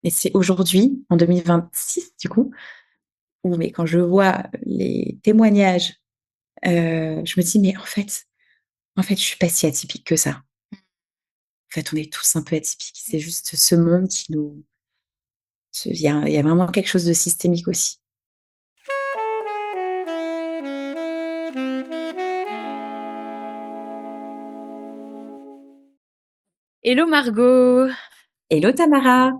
Et c'est aujourd'hui, en 2026 du coup, où mais quand je vois les témoignages, je me dis: «Mais en fait, je suis pas si atypique que ça. En fait, on est tous un peu atypiques. C'est juste ce monde qui nous il y a vraiment quelque chose de systémique aussi». Hello Margot, Hello Tamara!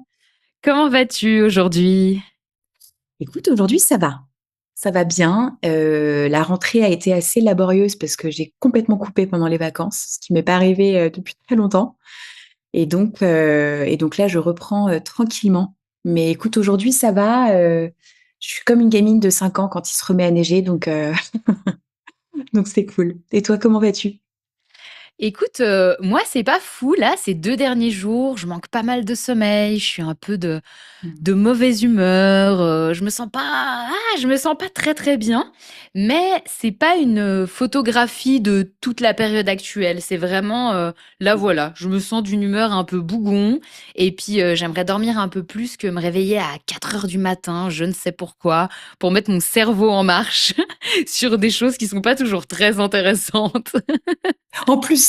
comment vas-tu aujourd'hui? Écoute, aujourd'hui ça va. Ça va bien. La rentrée a été assez laborieuse parce que j'ai complètement coupé pendant les vacances, ce qui m'est pas arrivé, depuis très longtemps et donc là je reprends, tranquillement. Mais écoute, aujourd'hui ça va, je suis comme une gamine de 5 ans quand il se remet à neiger donc c'est cool. Et toi, comment vas-tu? Écoute, moi c'est pas fou là, ces 2 derniers jours, je manque pas mal de sommeil, je suis un peu Mmh. de mauvaise humeur, je me sens pas très, très bien, mais c'est pas une, photographie de toute la période actuelle. C'est vraiment, là voilà, je me sens d'une humeur un peu bougon et puis, j'aimerais dormir un peu plus que me réveiller à 4 heures du matin, je ne sais pourquoi, pour mettre mon cerveau en marche sur des choses qui sont pas toujours très intéressantes. En plus!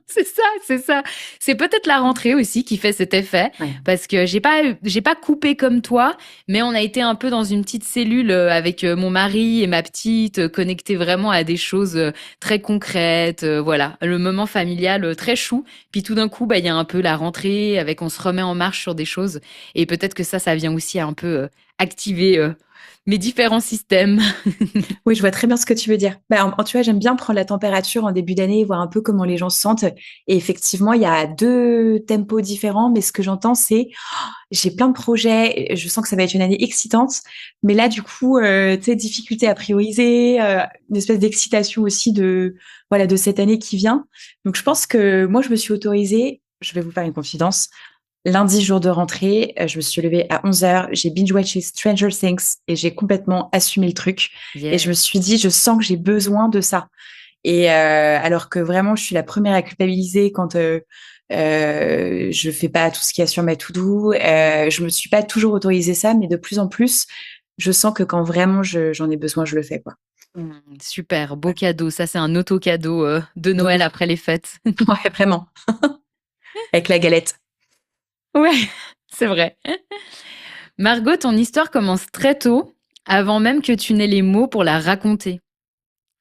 C'est ça, c'est ça. C'est peut-être la rentrée aussi qui fait cet effet, Ouais. parce que j'ai pas coupé comme toi, mais on a été un peu dans une petite cellule avec mon mari et ma petite, connectés vraiment à des choses très concrètes, voilà, le moment familial très chou. Puis tout d'un coup, bah il y a un peu la rentrée avec on se remet en marche sur des choses, et peut-être que ça vient aussi un peu activer mes différents systèmes. Oui, je vois très bien ce que tu veux dire. Bah, tu vois, j'aime bien prendre la température en début d'année, voir un peu comment les gens se sentent. Et effectivement, il y a 2 tempos différents, mais ce que j'entends, c'est: «J'ai plein de projets, et je sens que ça va être une année excitante». Mais là, du coup, tu sais, difficulté à prioriser, une espèce d'excitation aussi de, voilà, de cette année qui vient. Donc je pense que moi, je me suis autorisée, je vais vous faire une confidence. Lundi, jour de rentrée, je me suis levée à 11 heures. J'ai binge watché Stranger Things et j'ai complètement assumé le truc et je Yeah. me suis dit: «Je sens que j'ai besoin de ça». Et alors que vraiment je suis la première à culpabiliser quand, je fais pas tout ce qu'il y a sur ma to do, je me suis pas toujours autorisé ça, mais de plus en plus, je sens que quand vraiment j'en ai besoin, je le fais, quoi. Super, beau cadeau. Ça, c'est un auto cadeau de De Noël ouf. après les fêtes. Ouais, vraiment, avec la galette. Ouais, c'est vrai. Margot, ton histoire commence très tôt, avant même que tu n'aies les mots pour la raconter.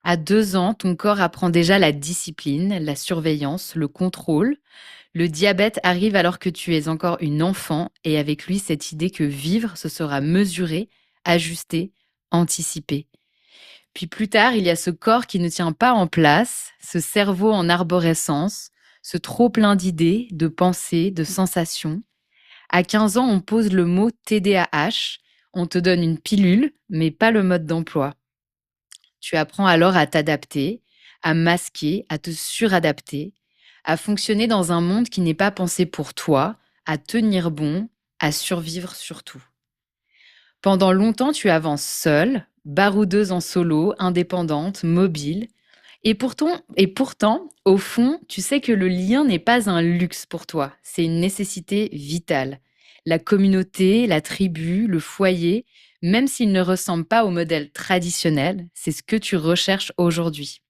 À 2 ans, ton corps apprend déjà la discipline, la surveillance, le contrôle. Le diabète arrive alors que tu es encore une enfant et avec lui cette idée que vivre, ce sera mesuré, ajusté, anticipé. Puis plus tard, il y a ce corps qui ne tient pas en place, ce cerveau en arborescence, ce trop plein d'idées, de pensées, de sensations. À 15 ans, on pose le mot TDAH, on te donne une pilule, mais pas le mode d'emploi. Tu apprends alors à t'adapter, à masquer, à te suradapter, à fonctionner dans un monde qui n'est pas pensé pour toi, à tenir bon, à survivre surtout. Pendant longtemps, tu avances seule, baroudeuse en solo, indépendante, mobile. Et pourtant, au fond, tu sais que le lien n'est pas un luxe pour toi, c'est une nécessité vitale. La communauté, la tribu, le foyer, même s'ils ne ressemblent pas au modèle traditionnel, c'est ce que tu recherches aujourd'hui.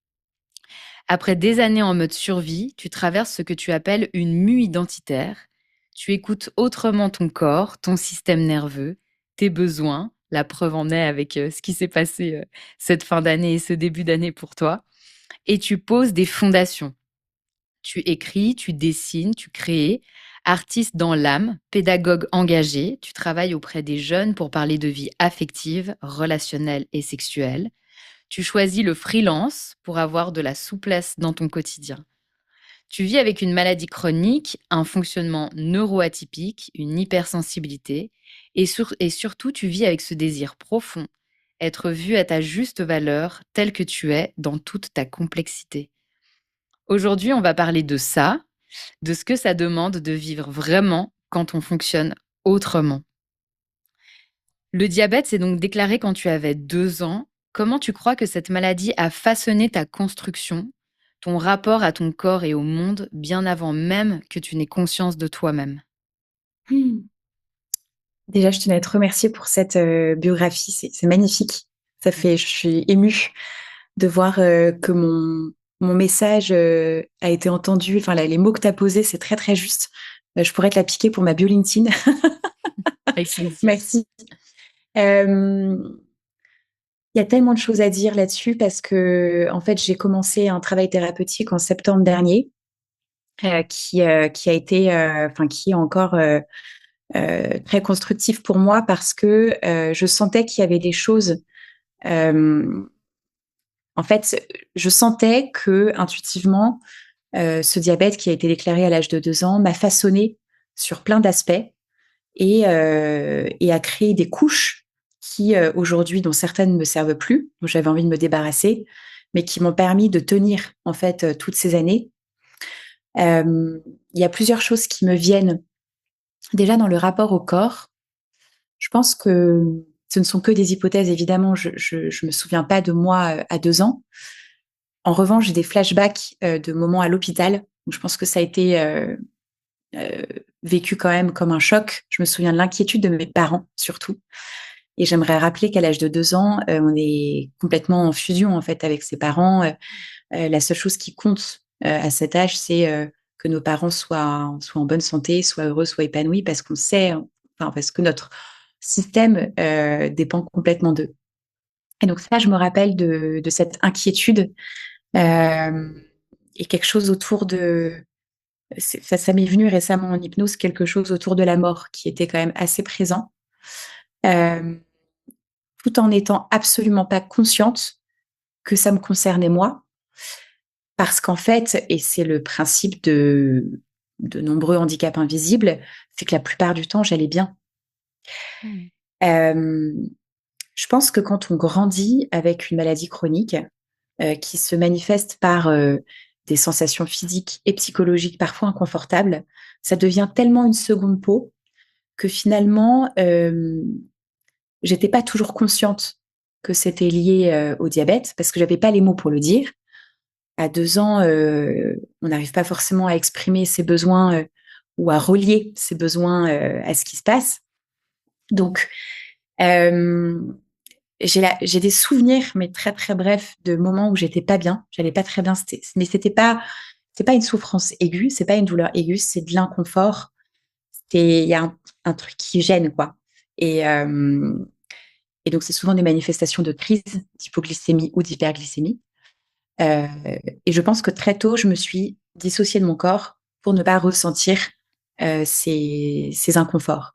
Après des années en mode survie, tu traverses ce que tu appelles une mue identitaire. Tu écoutes autrement ton corps, ton système nerveux, tes besoins. La preuve en est avec ce qui s'est passé cette fin d'année et ce début d'année pour toi. Et tu poses des fondations. Tu écris, tu dessines, tu crées. Artiste dans l'âme, pédagogue engagé, tu travailles auprès des jeunes pour parler de vie affective, relationnelle et sexuelle. Tu choisis le freelance pour avoir de la souplesse dans ton quotidien. Tu vis avec une maladie chronique, un fonctionnement neuroatypique, une hypersensibilité, et surtout tu vis avec ce désir profond, être vu à ta juste valeur, telle que tu es, dans toute ta complexité. Aujourd'hui, on va parler de ça, de ce que ça demande de vivre vraiment quand on fonctionne autrement. Le diabète s'est donc déclaré quand tu avais 2 ans. Comment tu crois que cette maladie a façonné ta construction, ton rapport à ton corps et au monde, bien avant même que tu n'aies conscience de toi-même? Mmh. Déjà, je tenais à te remercier pour cette biographie. C'est magnifique. Je suis émue de voir que mon message a été entendu. Enfin, les mots que tu as posés, c'est très, très juste. Je pourrais te la piquer pour ma bio LinkedIn. Avec plaisir. Merci. Euh, Il y a tellement de choses à dire là-dessus parce que, en fait, j'ai commencé un travail thérapeutique en septembre dernier, qui a été, enfin, qui est encore très constructif pour moi parce que je sentais qu'il y avait des choses. euh, En fait, je sentais que intuitivement, ce diabète qui a été déclaré à l'âge de 2 ans m'a façonné sur plein d'aspects et a créé des couches qui, aujourd'hui, dont certaines ne me servent plus, dont j'avais envie de me débarrasser, mais qui m'ont permis de tenir, en fait, toutes ces années. Il y a plusieurs choses qui me viennent. Déjà, dans le rapport au corps, je pense que ce ne sont que des hypothèses, évidemment. Je me souviens pas de moi à 2 ans. En revanche, j'ai des flashbacks de moments à l'hôpital. Donc, je pense que ça a été euh, vécu quand même comme un choc. Je me souviens de l'inquiétude de mes parents, surtout. Et j'aimerais rappeler qu'à l'âge de 2 ans, on est complètement en fusion en fait avec ses parents. La seule chose qui compte à cet âge, c'est que nos parents soient en bonne santé, soient heureux, soient épanouis, parce qu'on sait, enfin, parce que notre système dépend complètement d'eux. Et donc ça, je me rappelle de cette inquiétude euh, et quelque chose autour de... Ça m'est venu récemment en hypnose, quelque chose autour de la mort qui était quand même assez présent, euh, tout en étant absolument pas consciente que ça me concernait moi, parce qu'en fait, et c'est le principe de nombreux handicaps invisibles, c'est que la plupart du temps, j'allais bien. Mmh. Euh, je pense que quand on grandit avec une maladie chronique qui se manifeste par des sensations physiques et psychologiques parfois inconfortables, ça devient tellement une seconde peau que finalement, j'étais pas toujours consciente que c'était lié au diabète parce que j'avais pas les mots pour le dire. À 2 ans, on n'arrive pas forcément à exprimer ses besoins ou à relier ses besoins à ce qui se passe. Donc, euh, j'ai des souvenirs, mais très très brefs, de moments où j'étais pas bien, j'allais pas très bien. Mais c'est pas une souffrance aiguë, c'est pas une douleur aiguë, c'est de l'inconfort. Il y a un truc qui gêne, quoi. Et, euh, et donc, c'est souvent des manifestations de crise d'hypoglycémie ou d'hyperglycémie. Euh, et je pense que très tôt, je me suis dissociée de mon corps pour ne pas ressentir ces inconforts.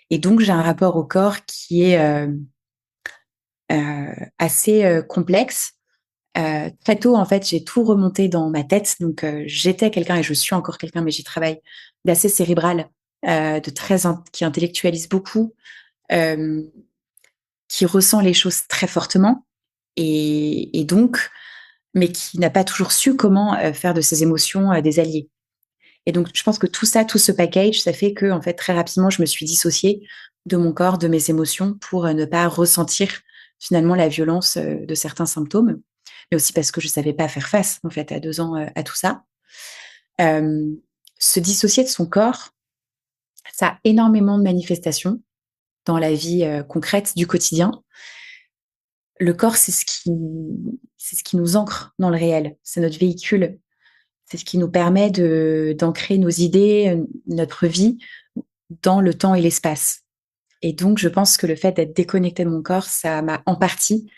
Et donc, j'ai un rapport au corps qui est assez complexe. Très tôt, en fait, j'ai tout remonté dans ma tête. Donc, j'étais quelqu'un et je suis encore quelqu'un, mais j'y travaille, d'assez cérébral, qui intellectualise beaucoup, euh, qui ressent les choses très fortement et donc, mais qui n'a pas toujours su comment faire de ses émotions des alliés. Et donc, je pense que tout ça, tout ce package, ça fait que, en fait, très rapidement, je me suis dissociée de mon corps, de mes émotions, pour ne pas ressentir finalement la violence de certains symptômes, mais aussi parce que je savais pas faire face, en fait, à 2 ans, à tout ça. Euh, Se dissocier de son corps, ça a énormément de manifestations dans la vie concrète du quotidien. Le corps, c'est ce qui nous ancre dans le réel. C'est notre véhicule. C'est ce qui nous permet d'ancrer nos idées, notre vie dans le temps et l'espace. Et donc, je pense que le fait d'être déconnecté de mon corps, ça m'a en partie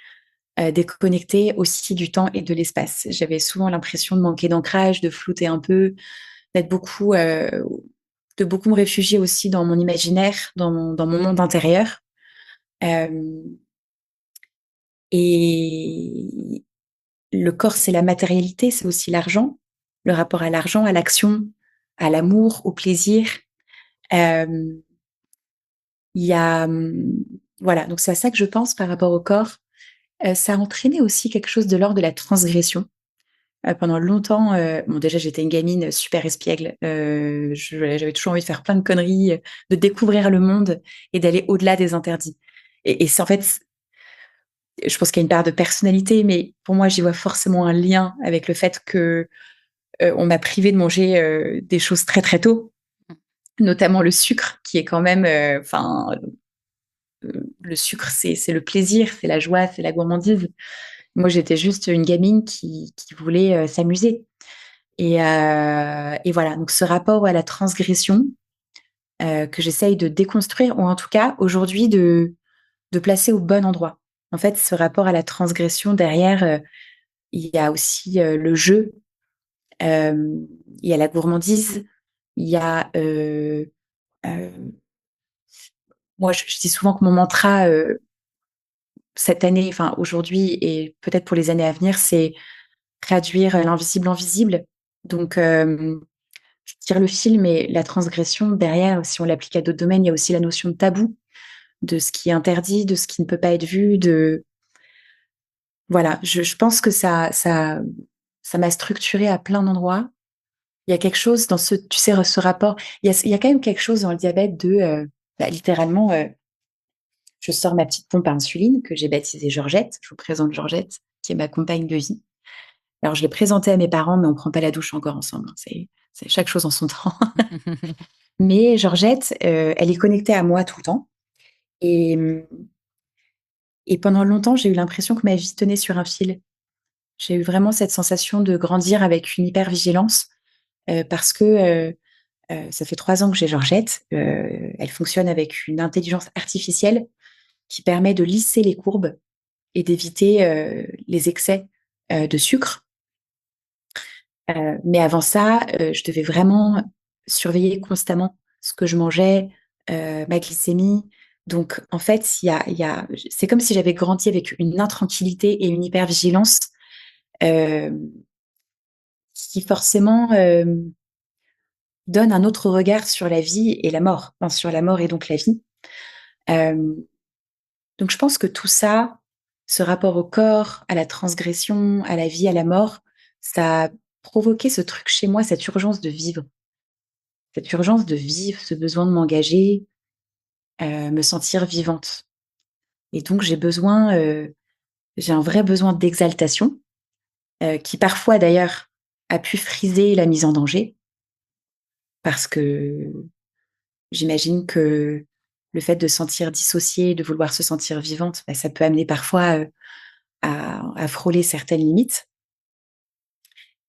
déconnecté aussi du temps et de l'espace. J'avais souvent l'impression de manquer d'ancrage, de flouter un peu, d'être beaucoup, de beaucoup me réfugier aussi dans mon imaginaire, dans mon monde intérieur. Euh, et le corps, c'est la matérialité, c'est aussi l'argent, le rapport à l'argent, à l'action, à l'amour, au plaisir. Euh, il y a, voilà, donc c'est à ça que je pense par rapport au corps. Ça a entraîné aussi quelque chose de l'ordre de la transgression. Pendant longtemps, bon déjà j'étais une gamine super espiègle. J'avais toujours envie de faire plein de conneries, de découvrir le monde et d'aller au-delà des interdits. Et c'est en fait, je pense qu'il y a une part de personnalité, mais pour moi j'y vois forcément un lien avec le fait que on m'a privé de manger des choses très très tôt. notamment le sucre, qui est quand même, le sucre, c'est le plaisir, c'est la joie, c'est la gourmandise. Moi, j'étais juste une gamine qui voulait s'amuser. Et voilà, donc ce rapport à la transgression que j'essaye de déconstruire, ou en tout cas aujourd'hui de placer au bon endroit. En fait, ce rapport à la transgression derrière, il y a aussi le jeu, il y a la gourmandise, il y a euh, moi je dis souvent que mon mantra cette année, enfin aujourd'hui et peut-être pour les années à venir, c'est traduire l'invisible en visible. Donc je tire le fil, mais la transgression derrière, si on l'applique à d'autres domaines, il y a aussi la notion de tabou, de ce qui est interdit, de ce qui ne peut pas être vu, de voilà, je pense que ça m'a structurée à plein d'endroits. Il y a quelque chose dans ce tu sais, ce rapport, il y a quand même quelque chose dans le diabète de, littéralement, je sors ma petite pompe à insuline que j'ai baptisée Georgette. Je vous présente Georgette, qui est ma compagne de vie. Alors je l'ai présentée à mes parents, mais on prend pas la douche encore ensemble, hein, c'est chaque chose en son temps. Mais Georgette, elle est connectée à moi tout le temps et et pendant longtemps, j'ai eu l'impression que ma vie tenait sur un fil. J'ai eu vraiment cette sensation de grandir avec une hypervigilance, parce que, ça fait 3 ans que j'ai Georgette. Elle fonctionne avec une intelligence artificielle qui permet de lisser les courbes et d'éviter, les excès, de sucre. Mais avant ça, je devais vraiment surveiller constamment ce que je mangeais, ma glycémie. Donc en fait, il y a c'est comme si j'avais grandi avec une intranquillité et une hypervigilance, hem, qui forcément, donne un autre regard sur la vie et la mort, enfin sur la mort et donc la vie. Hem, donc je pense que tout ça, ce rapport au corps, à la transgression, à la vie, à la mort, ça a provoqué ce truc chez moi, cette urgence de vivre. Cette urgence de vivre, ce besoin de m'engager, me sentir vivante. Et donc j'ai un vrai besoin d'exaltation, qui parfois d'ailleurs a pu friser la mise en danger, parce que j'imagine que le fait de se sentir dissociée, de vouloir se sentir vivante, bah, ça peut amener parfois, à frôler certaines limites.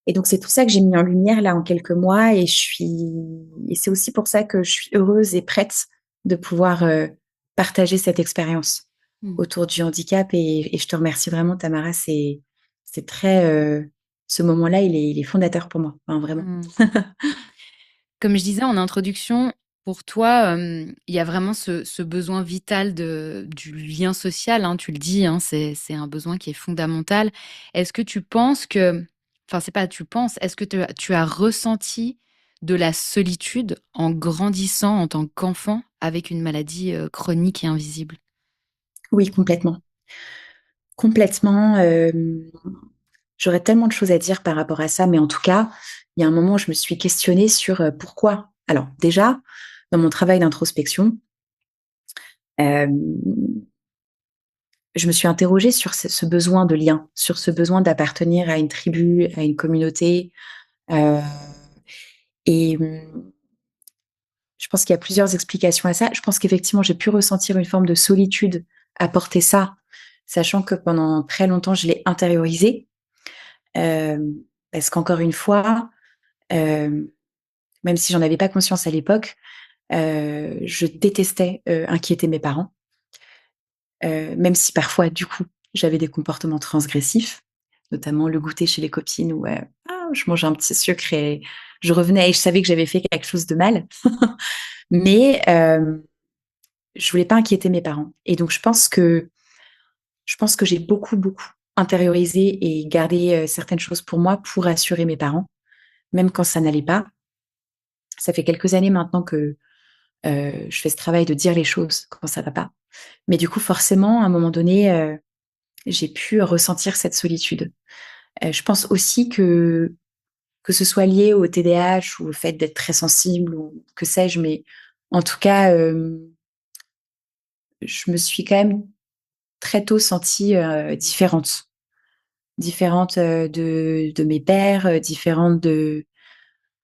Et donc c'est tout ça que j'ai mis en lumière là en quelques mois et c'est aussi pour ça que je suis heureuse et prête de pouvoir, partager cette expérience Mmh. autour du handicap et je te remercie vraiment Tamara, c'est très, ce moment-là, il est fondateur pour moi, enfin vraiment. Mmh. Comme je disais en introduction, pour toi, il y a vraiment ce besoin vital du lien social, hein, tu le dis, hein, c'est un besoin qui est fondamental. Est-ce que tu penses que enfin, c'est pas tu penses, est-ce que tu as ressenti de la solitude en grandissant en tant qu'enfant avec une maladie, chronique et invisible? Oui, complètement. Complètement, j'aurais tellement de choses à dire par rapport à ça, mais en tout cas, il y a un moment où je me suis questionnée sur, pourquoi. Alors déjà, dans mon travail d'introspection, hem, je me suis interrogée sur ce besoin de lien, sur ce besoin d'appartenir à une tribu, à une communauté, heu et je pense qu'il y a plusieurs explications à ça. Je pense qu'effectivement, j'ai pu ressentir une forme de solitude à porter ça, sachant que pendant très longtemps, je l'ai intériorisé, parce qu'encore une fois, hem, même si j'en avais pas conscience à l'époque, je détestais, inquiéter mes parents, même si parfois, du coup, j'avais des comportements transgressifs, notamment le goûter chez les copines où, je mangeais un petit sucre et je revenais et je savais que j'avais fait quelque chose de mal. Mais, je voulais pas inquiéter mes parents et donc je pense que j'ai beaucoup, beaucoup intériorisé et gardé, certaines choses pour moi pour rassurer mes parents, même quand ça n'allait pas. Ça fait quelques années maintenant que, je fais ce travail de dire les choses quand ça va pas. Mais du coup, forcément, à un moment donné, j'ai pu ressentir cette solitude. Je pense aussi que ce soit lié au TDAH ou au fait d'être très sensible ou que sais-je, mais en tout cas, je me suis quand même très tôt sentie, différente. Différente, de mes pairs, différente de,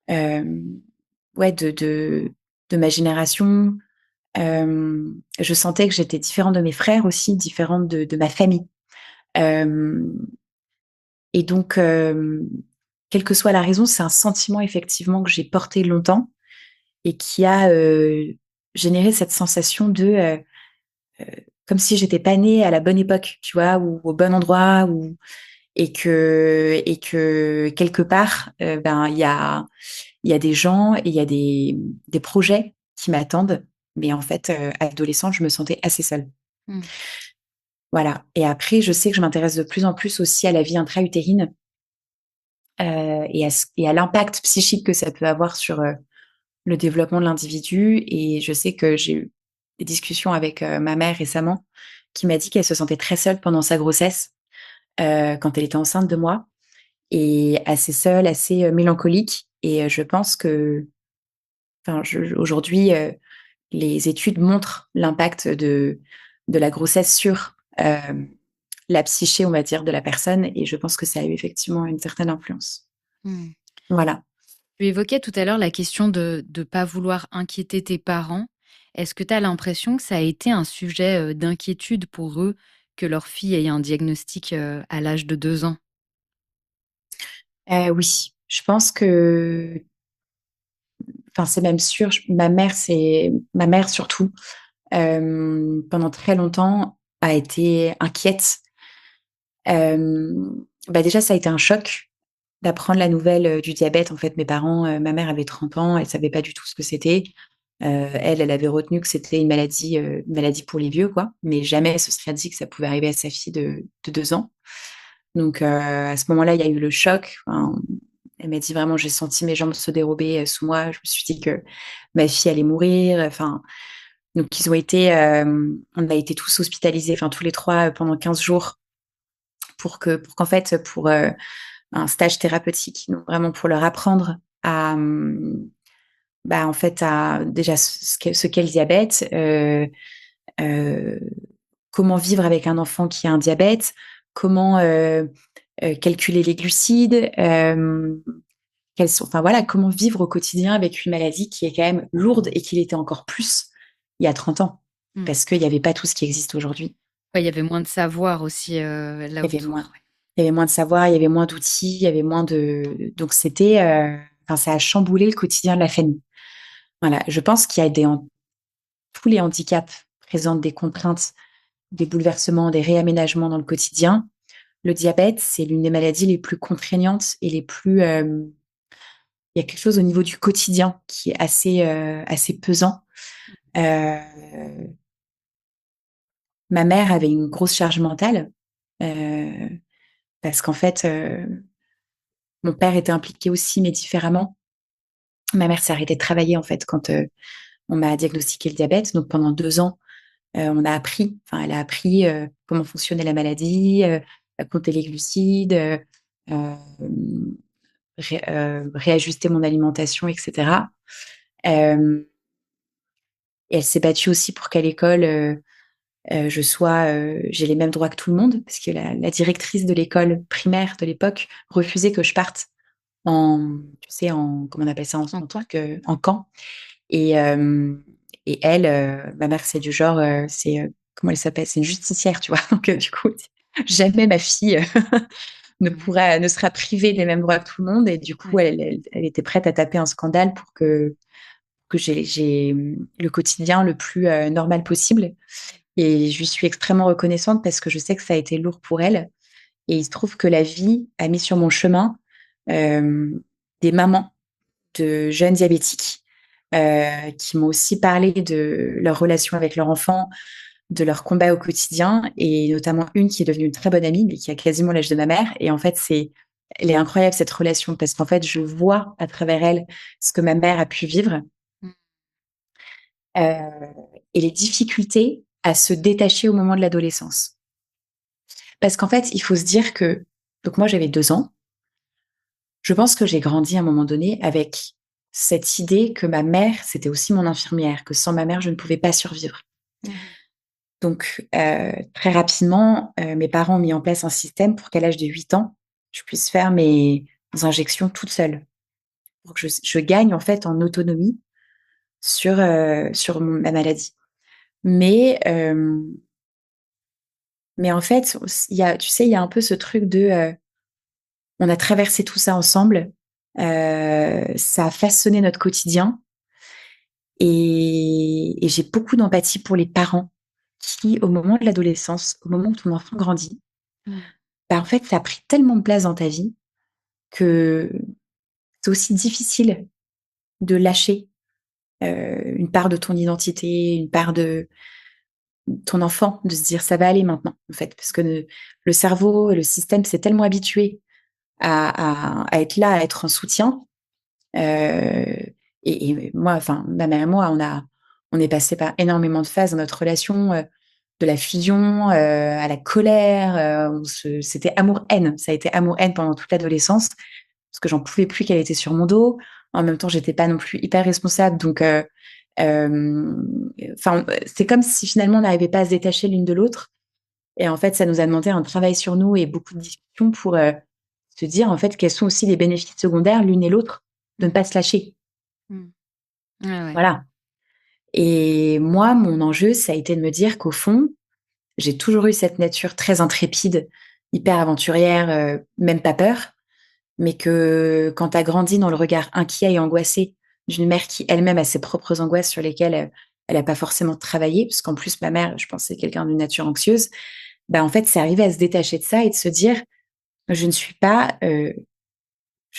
hem, ouais, de de ma génération. Je sentais que j'étais différente de mes frères aussi, différente de ma famille. Euh, et donc, quelle que soit la raison, c'est un sentiment effectivement que j'ai porté longtemps et qui a généré cette sensation de comme si j'étais pas née à la bonne époque, tu vois, ou au bon endroit, ou et que quelque part, ben il y a des gens et il y a des projets qui m'attendent. Mais en fait, adolescente, je me sentais assez seule. Mmh. Voilà. Et après, je sais que je m'intéresse de plus en plus aussi à la vie intra-utérine et à l'impact psychique que ça peut avoir sur le développement de l'individu. Et je sais que j'ai eu des discussions avec ma mère récemment qui m'a dit qu'elle se sentait très seule pendant sa grossesse, quand elle était enceinte de moi, et assez seule, assez mélancolique. Et je pense que, enfin, aujourd'hui, les études montrent l'impact de la grossesse sur la psyché, on va dire, de la personne. Et je pense que ça a eu effectivement une certaine influence. Mmh. Voilà. Tu évoquais tout à l'heure la question de ne pas vouloir inquiéter tes parents. Est-ce que tu as l'impression que ça a été un sujet d'inquiétude pour eux que leur fille ait un diagnostic à l'âge de 2 ans? Oui, je pense que, enfin, c'est même sûr. Ma mère surtout, pendant très longtemps, a été inquiète. Bah déjà, ça a été un choc d'apprendre la nouvelle du diabète. En fait, mes parents, ma mère avait 30 ans, elle savait pas du tout ce que c'était. Elle avait retenu que c'était une maladie pour les vieux, quoi. Mais jamais elle se serait dit que ça pouvait arriver à sa fille de 2 ans. Donc, à ce moment-là, il y a eu le choc. Enfin, elle m'a dit vraiment, j'ai senti mes jambes se dérober sous moi. Je me suis dit que ma fille allait mourir. Enfin, donc on a été tous hospitalisés, enfin tous les trois, pendant 15 jours pour qu'en fait, pour un stage thérapeutique, donc vraiment pour leur apprendre à, bah, en fait, à déjà ce qu'est le diabète, euh, comment vivre avec un enfant qui a un diabète, comment calculer les glucides, enfin voilà, comment vivre au quotidien avec une maladie qui est quand même lourde et qui l'était encore plus il y a 30 ans, Hmm. parce qu'il n'y avait pas tout ce qui existe aujourd'hui. Ouais, il y avait moins de savoir aussi là Il y avait autour. moins, il y avait moins de savoir, il y avait moins d'outils, il y avait moins de. Donc enfin, ça a chamboulé le quotidien de la famille. Voilà, je pense qu'il y a tous les handicaps présentent des contraintes, des bouleversements, des réaménagements dans le quotidien. Le diabète, c'est l'une des maladies les plus contraignantes et les plus. Il y a quelque chose au niveau du quotidien qui est assez pesant. Euh, Ma mère avait une grosse charge mentale euh, parce qu'en fait, mon père était impliqué aussi, mais différemment. Ma mère s'est arrêtée de travailler en fait quand on m'a diagnostiqué le diabète. Donc pendant 2 ans, elle a appris comment fonctionnait la maladie, à compter les glucides, euh, réajuster mon alimentation, etc. Euh, et elle s'est battue aussi pour qu'à l'école, j'ai les mêmes droits que tout le monde, parce que la directrice de l'école primaire de l'époque refusait que je parte tu sais, comment on appelle ça En en quoi? truc, en camp. Et, euh, et elle, ma mère, c'est du genre, comment elle s'appelle? C'est une justicière, tu vois. Donc, du coup, jamais ma fille Mhm. ne sera privée des mêmes droits que tout le monde. Et du coup, Ouais. elle était prête à taper un scandale pour que j'ai le quotidien le plus normal possible. Et je lui suis extrêmement reconnaissante parce que je sais que ça a été lourd pour elle. Et il se trouve que la vie a mis sur mon chemin euh, des mamans de jeunes diabétiques qui m'ont aussi parlé de leur relation avec leur enfant, de leur combat au quotidien, et notamment une qui est devenue une très bonne amie, mais qui a quasiment l'âge de ma mère. Et en fait, elle est incroyable cette relation parce qu'en fait, je vois à travers elle ce que ma mère a pu vivre Mm. euh, et les difficultés à se détacher au moment de l'adolescence. Parce qu'en fait, il faut se dire que, donc moi j'avais 2 ans, je pense que j'ai grandi à un moment donné avec cette idée que ma mère, c'était aussi mon infirmière, que sans ma mère, je ne pouvais pas survivre. Mhm. Donc, très rapidement, mes parents ont mis en place un système pour qu'à l'âge de 8 ans, je puisse faire mes injections toute seule, pour que je gagne en fait en autonomie sur ma maladie. Mais, mais en fait, tu sais, il y a un peu ce truc on a traversé tout ça ensemble, ça a façonné notre quotidien et j'ai beaucoup d'empathie pour les parents qui, au moment de l'adolescence, au moment où ton enfant grandit, Mmh. bah, en fait, ça a pris tellement de place dans ta vie que c'est aussi difficile de lâcher, une part de ton identité, une part de ton enfant, de se dire: «Ça va aller maintenant», en fait. Parce que le cerveau et le système s'est tellement habitué à être là, à être en soutien. Et moi, enfin, ma mère et moi, on est passé par énormément de phases dans notre relation, de la fusion, à la colère, c'était amour-haine. Ça a été amour-haine pendant toute l'adolescence, parce que j'en pouvais plus qu'elle était sur mon dos. En même temps, j'étais pas non plus hyper responsable, donc enfin, c'est comme si finalement on n'arrivait pas à se détacher l'une de l'autre. Et en fait, ça nous a demandé un travail sur nous et beaucoup de discussions pour, se dire, en fait, quels sont aussi les bénéfices secondaires l'une et l'autre de ne Mmh. pas se lâcher. Mmh. Ouais, ouais. Voilà. Et moi, mon enjeu, ça a été de me dire qu'au fond, j'ai toujours eu cette nature très intrépide, hyper aventurière, même pas peur, mais que quand tu as grandi dans le regard inquiet et angoissé d'une mère qui elle-même a ses propres angoisses sur lesquelles, elle a pas forcément travaillé, parce qu'en plus ma mère, je pense, c'est quelqu'un d'une nature anxieuse, bah, en fait, c'est arriver à se détacher de ça et de se dire: «Je ne suis pas, je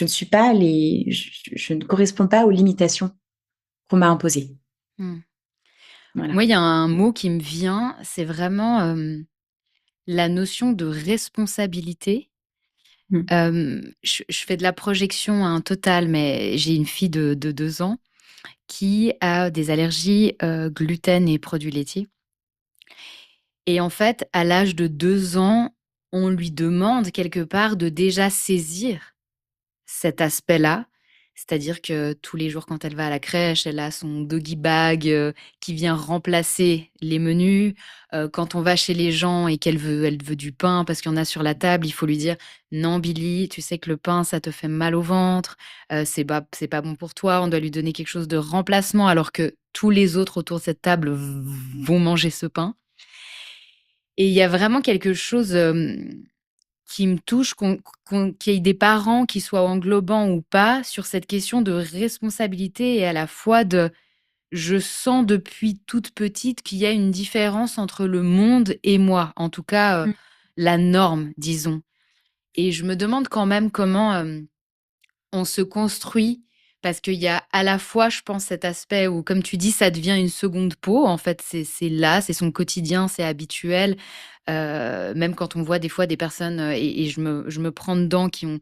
ne suis pas les je ne corresponds pas aux limitations qu'on m'a imposées». Mmh. Voilà. Moi, il y a un mot qui me vient, c'est vraiment, la notion de responsabilité. Mmh. Je fais de la projection, hein, totale, mais j'ai une fille de 2 ans qui a des allergies, gluten et produits laitiers et en fait, à l'âge de 2 ans, on lui demande quelque part de déjà saisir cet aspect-là. C'est-à-dire que tous les jours quand elle va à la crèche, elle a son doggy bag, qui vient remplacer les menus. Quand on va chez les gens et elle veut du pain parce qu'il y en a sur la table, il faut lui dire: «Non Billy, tu sais que le pain, ça te fait mal au ventre, c'est pas bon pour toi». On doit lui donner quelque chose de remplacement alors que tous les autres autour de cette table vont manger ce pain et il y a vraiment quelque chose, qui me touche, qu'il y ait des parents qui soient englobants ou pas, sur cette question de responsabilité et à la fois de je sens depuis toute petite qu'il y a une différence entre le monde et moi, en tout cas, Mmh. la norme, disons. Et je me demande quand même comment, on se construit parce qu'il y a à la fois, je pense, cet aspect où, comme tu dis, ça devient une seconde peau. En fait, c'est là, c'est son quotidien, c'est habituel. Même quand on voit des fois des personnes, et je me prends dedans, qui ont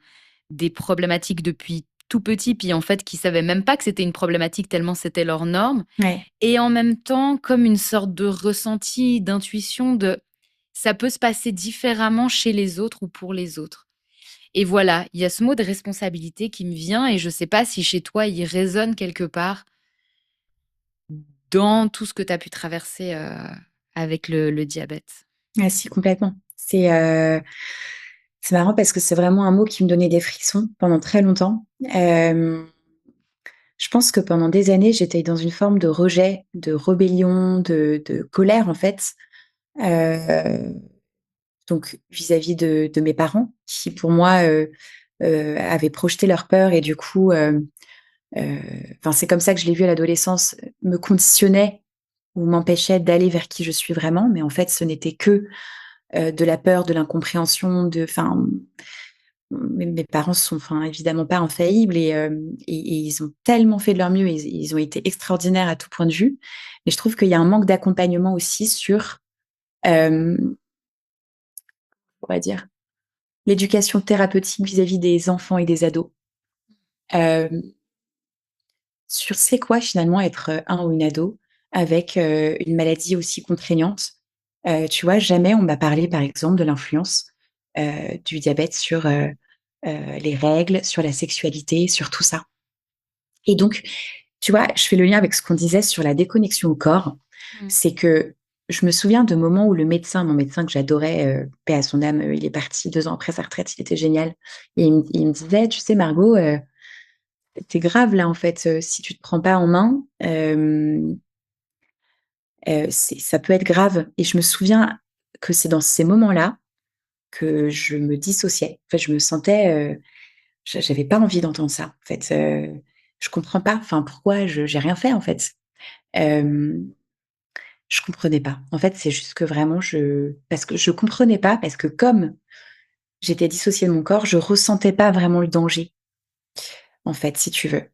des problématiques depuis tout petit, puis en fait, qui savaient même pas que c'était une problématique tellement c'était leur norme Ouais. et en même temps, comme une sorte de ressenti, d'intuition de ça peut se passer différemment chez les autres ou pour les autres. Et voilà, il y a ce mot de responsabilité qui me vient et je sais pas si chez toi il résonne quelque part dans tout ce que tu as pu traverser, avec le diabète. Ah si, complètement. C'est marrant parce que c'est vraiment un mot qui me donnait des frissons pendant très longtemps. Je pense que pendant des années, j'étais dans une forme de rejet, de rébellion, de colère, en fait, heu, donc vis-à-vis de mes parents qui, pour moi, avaient projeté leur peur et du coup, heu, enfin, c'est comme ça que je l'ai vu à l'adolescence, me conditionnait ou m'empêchait d'aller vers qui je suis vraiment, mais en fait, ce n'était que, de la peur, de l'incompréhension, enfin, mes parents sont, enfin, évidemment pas infaillibles et ils ont tellement fait de leur mieux, ils ont été extraordinaires à tout point de vue. Mais je trouve qu'il y a un manque d'accompagnement aussi sur, on va dire, l'éducation thérapeutique vis-à-vis des enfants et des ados. Hem, sur c'est quoi finalement être, un ou une ado avec, une maladie aussi contraignante. Tu vois, jamais on m'a parlé par exemple de l'influence, du diabète sur, les règles, sur la sexualité, sur tout ça. Et donc, tu vois, je fais le lien avec ce qu'on disait sur la déconnexion au corps. Mmh. C'est que je me souviens de moments où le médecin, mon médecin que j'adorais, paix à son âme, il est parti 2 ans après sa retraite, il était génial et il me disait: «Tu sais Margot, c'est grave là, en fait, si tu te prends pas en main, ça peut être grave et je me souviens que c'est dans ces moments-là que je me dissociais. En fait, je me sentais, j'avais pas envie d'entendre ça, en fait, je comprends pas, enfin, pourquoi j'ai rien fait, en fait. Hem, je comprenais pas. En fait, c'est juste que vraiment parce que je comprenais pas, parce que comme j'étais dissociée de mon corps, je ressentais pas vraiment le danger, en fait, si tu veux.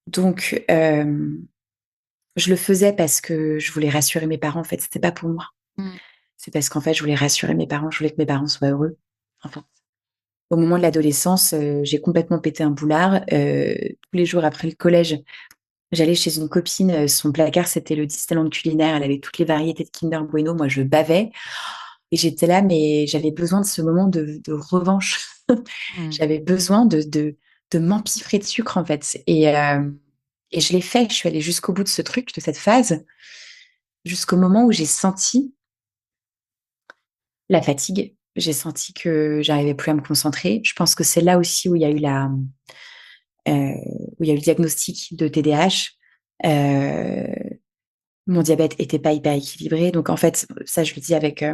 Donc, je le faisais parce que je voulais rassurer mes parents, en fait, c'était pas pour moi. Mmh. C'est parce qu'en fait, je voulais rassurer mes parents, je voulais que mes parents soient heureux, enfin. Au moment de l'adolescence, j'ai complètement pété un boulard, tous les jours après le collège, j'allais chez une copine, son placard, c'était le Disneyland culinaire, elle avait toutes les variétés de Kinder Bueno, moi je bavais et j'étais là, mais j'avais besoin de ce moment de revanche. Mmh. J'avais besoin de m'empiffrer de sucre, en fait et je l'ai fait. Je suis allée jusqu'au bout de ce truc, de cette phase, jusqu'au moment où j'ai senti la fatigue. J'ai senti que j'arrivais plus à me concentrer. Je pense que c'est là aussi où il y a eu heu, où il y a eu le diagnostic de TDAH. Mon diabète était pas hyper équilibré, donc en fait, ça je le dis avec,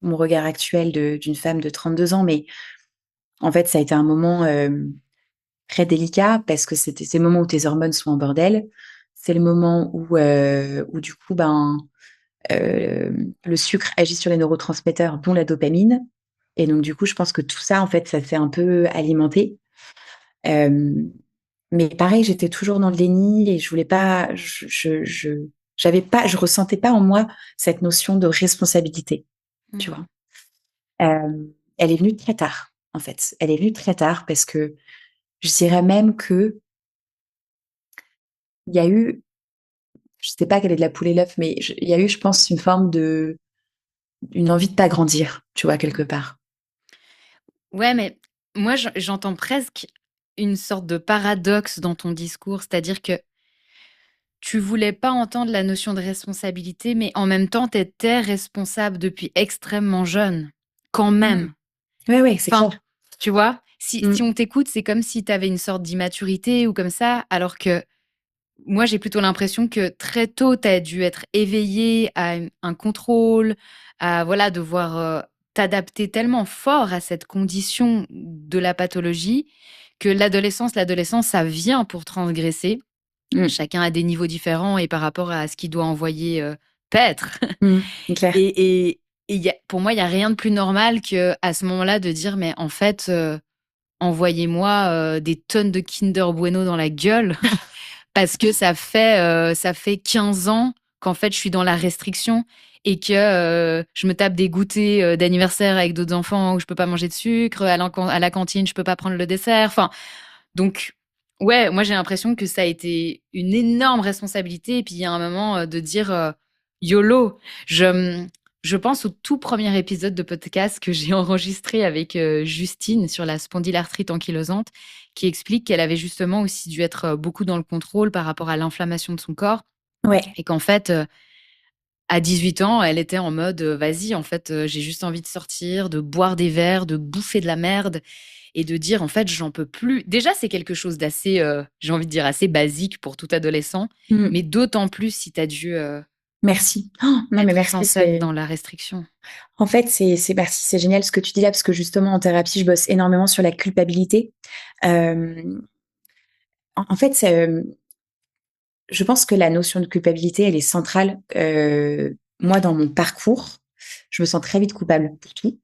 mon regard actuel d'une femme de 32 ans, mais en fait, ça a été un moment, très délicat parce que c'est le moment où tes hormones sont en bordel. C'est le moment où du coup, le sucre agit sur les neurotransmetteurs, dont la dopamine et donc du coup, je pense que tout ça, en fait, ça s'est un peu alimenté. Hem, mais pareil, j'étais toujours dans le déni et je voulais pas j'avais pas je ressentais pas en moi cette notion de responsabilité, tu vois? Mmh. Elle est venue très tard, en fait. Elle est venue très tard parce que je dirais même qu'il y a eu, je sais pas quelle est de la poule et l'œuf, mais il y a eu, je pense, une envie de pas grandir, tu vois, quelque part. Ouais, mais moi, j'entends presque une sorte de paradoxe dans ton discours, c'est-à-dire que tu voulais pas entendre la notion de responsabilité, mais en même temps, tu étais responsable depuis extrêmement jeune, quand Mmh. même. Ouais, ouais, c'est Enfin, clair. tu vois? Si Mmh. on t'écoute, c'est comme si tu avais une sorte d'immaturité ou comme ça, alors que moi, j'ai plutôt l'impression que très tôt, tu as dû être éveillé à un contrôle, à voilà, devoir, t'adapter tellement fort à cette condition de la pathologie que l'adolescence, ça vient pour transgresser. Mmh. Chacun a des niveaux différents et par rapport à ce qu'il doit envoyer, paître. Mmh. C'est clair. Et il y a pour moi, il y a rien de plus normal qu'à ce moment-là de dire: «Mais en fait, envoyez-moi, des tonnes de Kinder Bueno dans la gueule». Parce que ça fait 15 ans qu'en fait, je suis dans la restriction et que, je me tape des goûters, d'anniversaire avec d'autres enfants où je peux pas manger de sucre, à la cantine, je peux pas prendre le dessert. Enfin, donc ouais, moi, j'ai l'impression que ça a été une énorme responsabilité et puis il y a un moment, de dire, YOLO. Je, je pense au tout premier épisode de podcast que j'ai enregistré avec, Justine sur la spondylarthrite ankylosante, qui explique qu'elle avait justement aussi dû être, beaucoup dans le contrôle par rapport à l'inflammation de son corps Ouais. et qu'en fait, à 18 ans, elle était en mode, «Vas-y, en fait, j'ai juste envie de sortir, de boire des verres, de bouffer de la merde» et de dire: «En fait, j'en peux plus». Déjà, c'est quelque chose d'assez, j'ai envie de dire assez basique pour tout adolescent, Mmh. mais d'autant plus si tu as dû, Merci. Oh, non, mais être merci, sans cesse dans la restriction. en fait, merci, c'est génial ce que tu dis là, parce que justement en thérapie, je bosse énormément sur la culpabilité. Hem, en fait, je pense que la notion de culpabilité, elle est centrale. Moi, dans mon parcours, je me sens très vite coupable pour tout.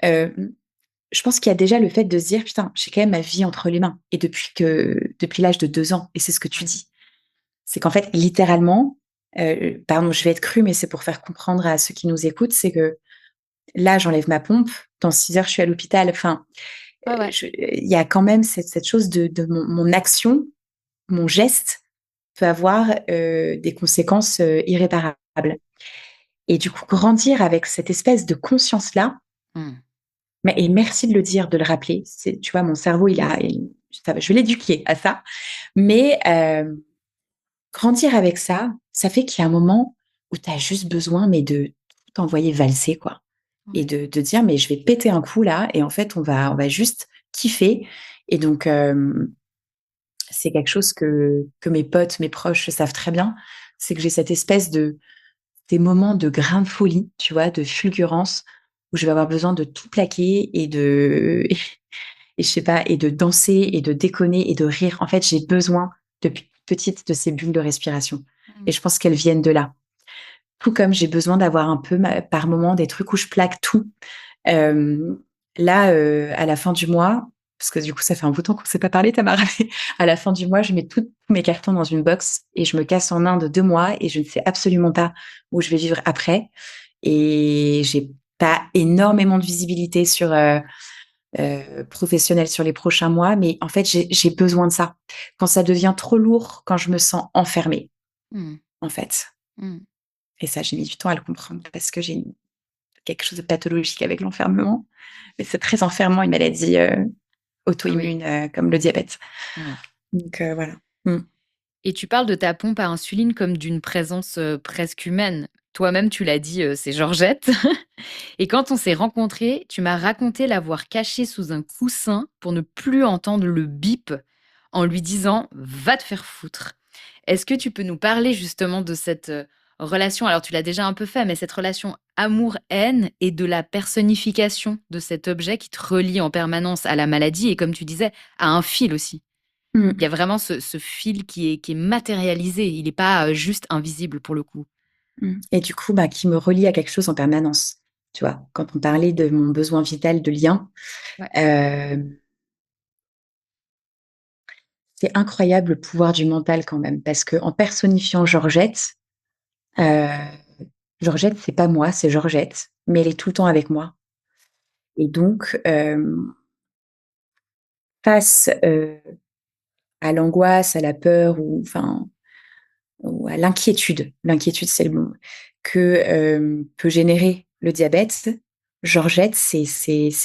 Hem, je pense qu'il y a déjà le fait de se dire: «Putain, j'ai quand même ma vie entre les mains» et depuis l'âge de 2 ans et c'est ce que tu Ouais. dis. C'est qu'en fait, littéralement, pardon, je vais être crue, mais c'est pour faire comprendre à ceux qui nous écoutent, c'est que là, j'enlève ma pompe, dans 6 heures, je suis à l'hôpital. Enfin, Ouais, ouais. il y a quand même cette chose de mon action, mon geste peut avoir, des conséquences, irréparables et du coup, grandir avec cette espèce de conscience-là, Mmh. mais et merci de le dire, de le rappeler. C'est tu vois, mon cerveau, ça va, je vais l'éduquer à ça, mais grandir avec ça, ça fait qu'il y a un moment où tu as juste besoin, mais de tout envoyer valser, quoi et Ouais. de dire: «Mais je vais péter un coup là et en fait, on va juste kiffer» et donc c'est quelque chose que mes potes, mes proches savent très bien. C'est que j'ai cette espèce des moments de grain de folie, tu vois, de fulgurance, où je vais avoir besoin de tout plaquer et je sais pas, et de danser et de déconner et de rire. En fait, j'ai besoin depuis petite de ces bulles de respiration. Et Mmh. je pense qu'elles viennent de là. Tout comme j'ai besoin d'avoir un peu par moment des trucs où je plaque tout. Hem, Là, à la fin du mois, parce que du coup, ça fait un bout de temps qu'on ne s'est pas parlé, Tamara, mais à la fin du mois, je mets tous mes cartons dans une box et je me casse en Inde 2 mois et je ne sais absolument pas où je vais vivre après et j'ai pas énormément de visibilité sur, professionnelle sur les prochains mois, mais en fait, j'ai besoin de ça. Quand ça devient trop lourd, quand je me sens enfermée, Mmh. en fait, Mmh. et ça, j'ai mis du temps à le comprendre parce que j'ai quelque chose de pathologique avec l'enfermement, mais c'est très enfermant, une maladie, Ah oui. auto-immune, comme le diabète. Mmh. Donc voilà. Mmh. Et tu parles de ta pompe à insuline comme d'une présence, presque humaine. Toi-même, tu l'as dit, c'est Georgette. Et quand on s'est rencontrés, tu m'as raconté l'avoir cachée sous un coussin pour ne plus entendre le bip en lui disant: «Va te faire foutre». Est-ce que tu peux nous parler justement de cette, relation? Alors tu l'as déjà un peu fait, mais cette relation amour-haine et de la personnification de cet objet qui te relie en permanence à la maladie et comme tu disais, à un fil aussi? Il y a Mmh. vraiment ce fil qui est matérialisé, il n'est pas, juste invisible pour le coup. Mmh. Et du coup, bah, qui me relie à quelque chose en permanence. Tu vois? Quand on parlait de mon besoin vital de lien, Ouais. hem, c'est incroyable le pouvoir du mental quand même parce qu'en personnifiant Georgette, heu, Georgette, c'est pas moi, c'est Georgette, mais elle est tout le temps avec moi et donc face, à l'angoisse, à la peur ou enfin, ou à l'inquiétude, c'est le mot, que, peut générer le diabète, Georgette, c'est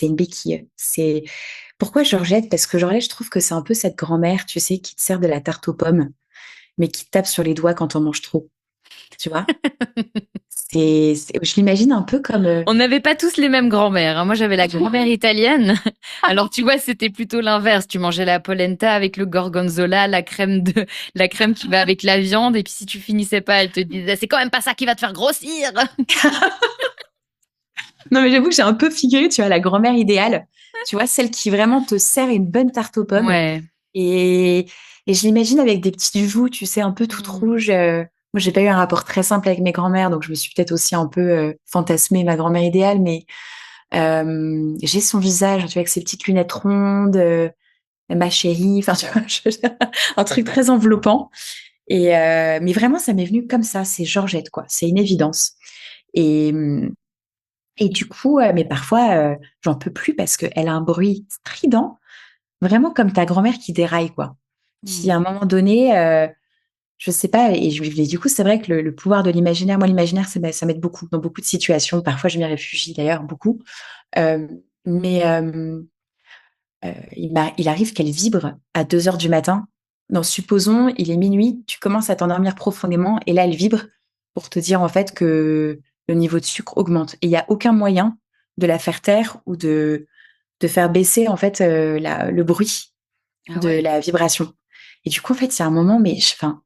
une béquille. C'est pourquoi Georgette? Parce que Georgette, je trouve que c'est un peu cette grand-mère, tu sais, qui te sert de la tarte aux pommes, mais qui te tape sur les doigts quand on mange trop, tu vois? C'est je l'imagine un peu comme, On n'avait pas tous les mêmes grands-mères, hein. Moi, j'avais la grand-mère italienne. Alors, tu vois, c'était plutôt l'inverse. Tu mangeais la polenta avec le gorgonzola, la crème qui va avec la viande et puis si tu finissais pas, elle te disait: «C'est quand même pas ça qui va te faire grossir!» non, mais j'avoue que j'ai un peu figuré, tu vois, la grand-mère idéale, tu vois, celle qui vraiment te sert une bonne tarte aux pommes Ouais. et et je l'imagine avec des petites joues, tu sais, un peu toutes Mmh. rouges, moi, j'ai pas eu un rapport très simple avec mes grands-mères, donc je me suis peut-être aussi un peu, fantasmée ma grand-mère idéale, mais j'ai son visage, tu vois, avec ses petites lunettes rondes, ma chérie, enfin, tu vois, un truc très enveloppant et mais vraiment, ça m'est venu comme ça, c'est Georgette, quoi, c'est une évidence et et du coup, mais parfois, j'en peux plus parce qu'elle a un bruit strident, vraiment comme ta grand-mère qui déraille, quoi. Qui, Mmh. à un moment donné, je sais pas et du coup, c'est vrai que le pouvoir de l'imaginaire, moi, l'imaginaire, ça m'aide beaucoup dans beaucoup de situations. Parfois, je m'y réfugie d'ailleurs beaucoup, mais il arrive qu'elle vibre à 2 heures du matin. Non, supposons, il est minuit, tu commences à t'endormir profondément et là, elle vibre pour te dire, en fait, que le niveau de sucre augmente et il y a aucun moyen de la faire taire ou de faire baisser, en fait, la le bruit Ah de ouais. la vibration et du coup, en fait, il y a un moment, mais enfin,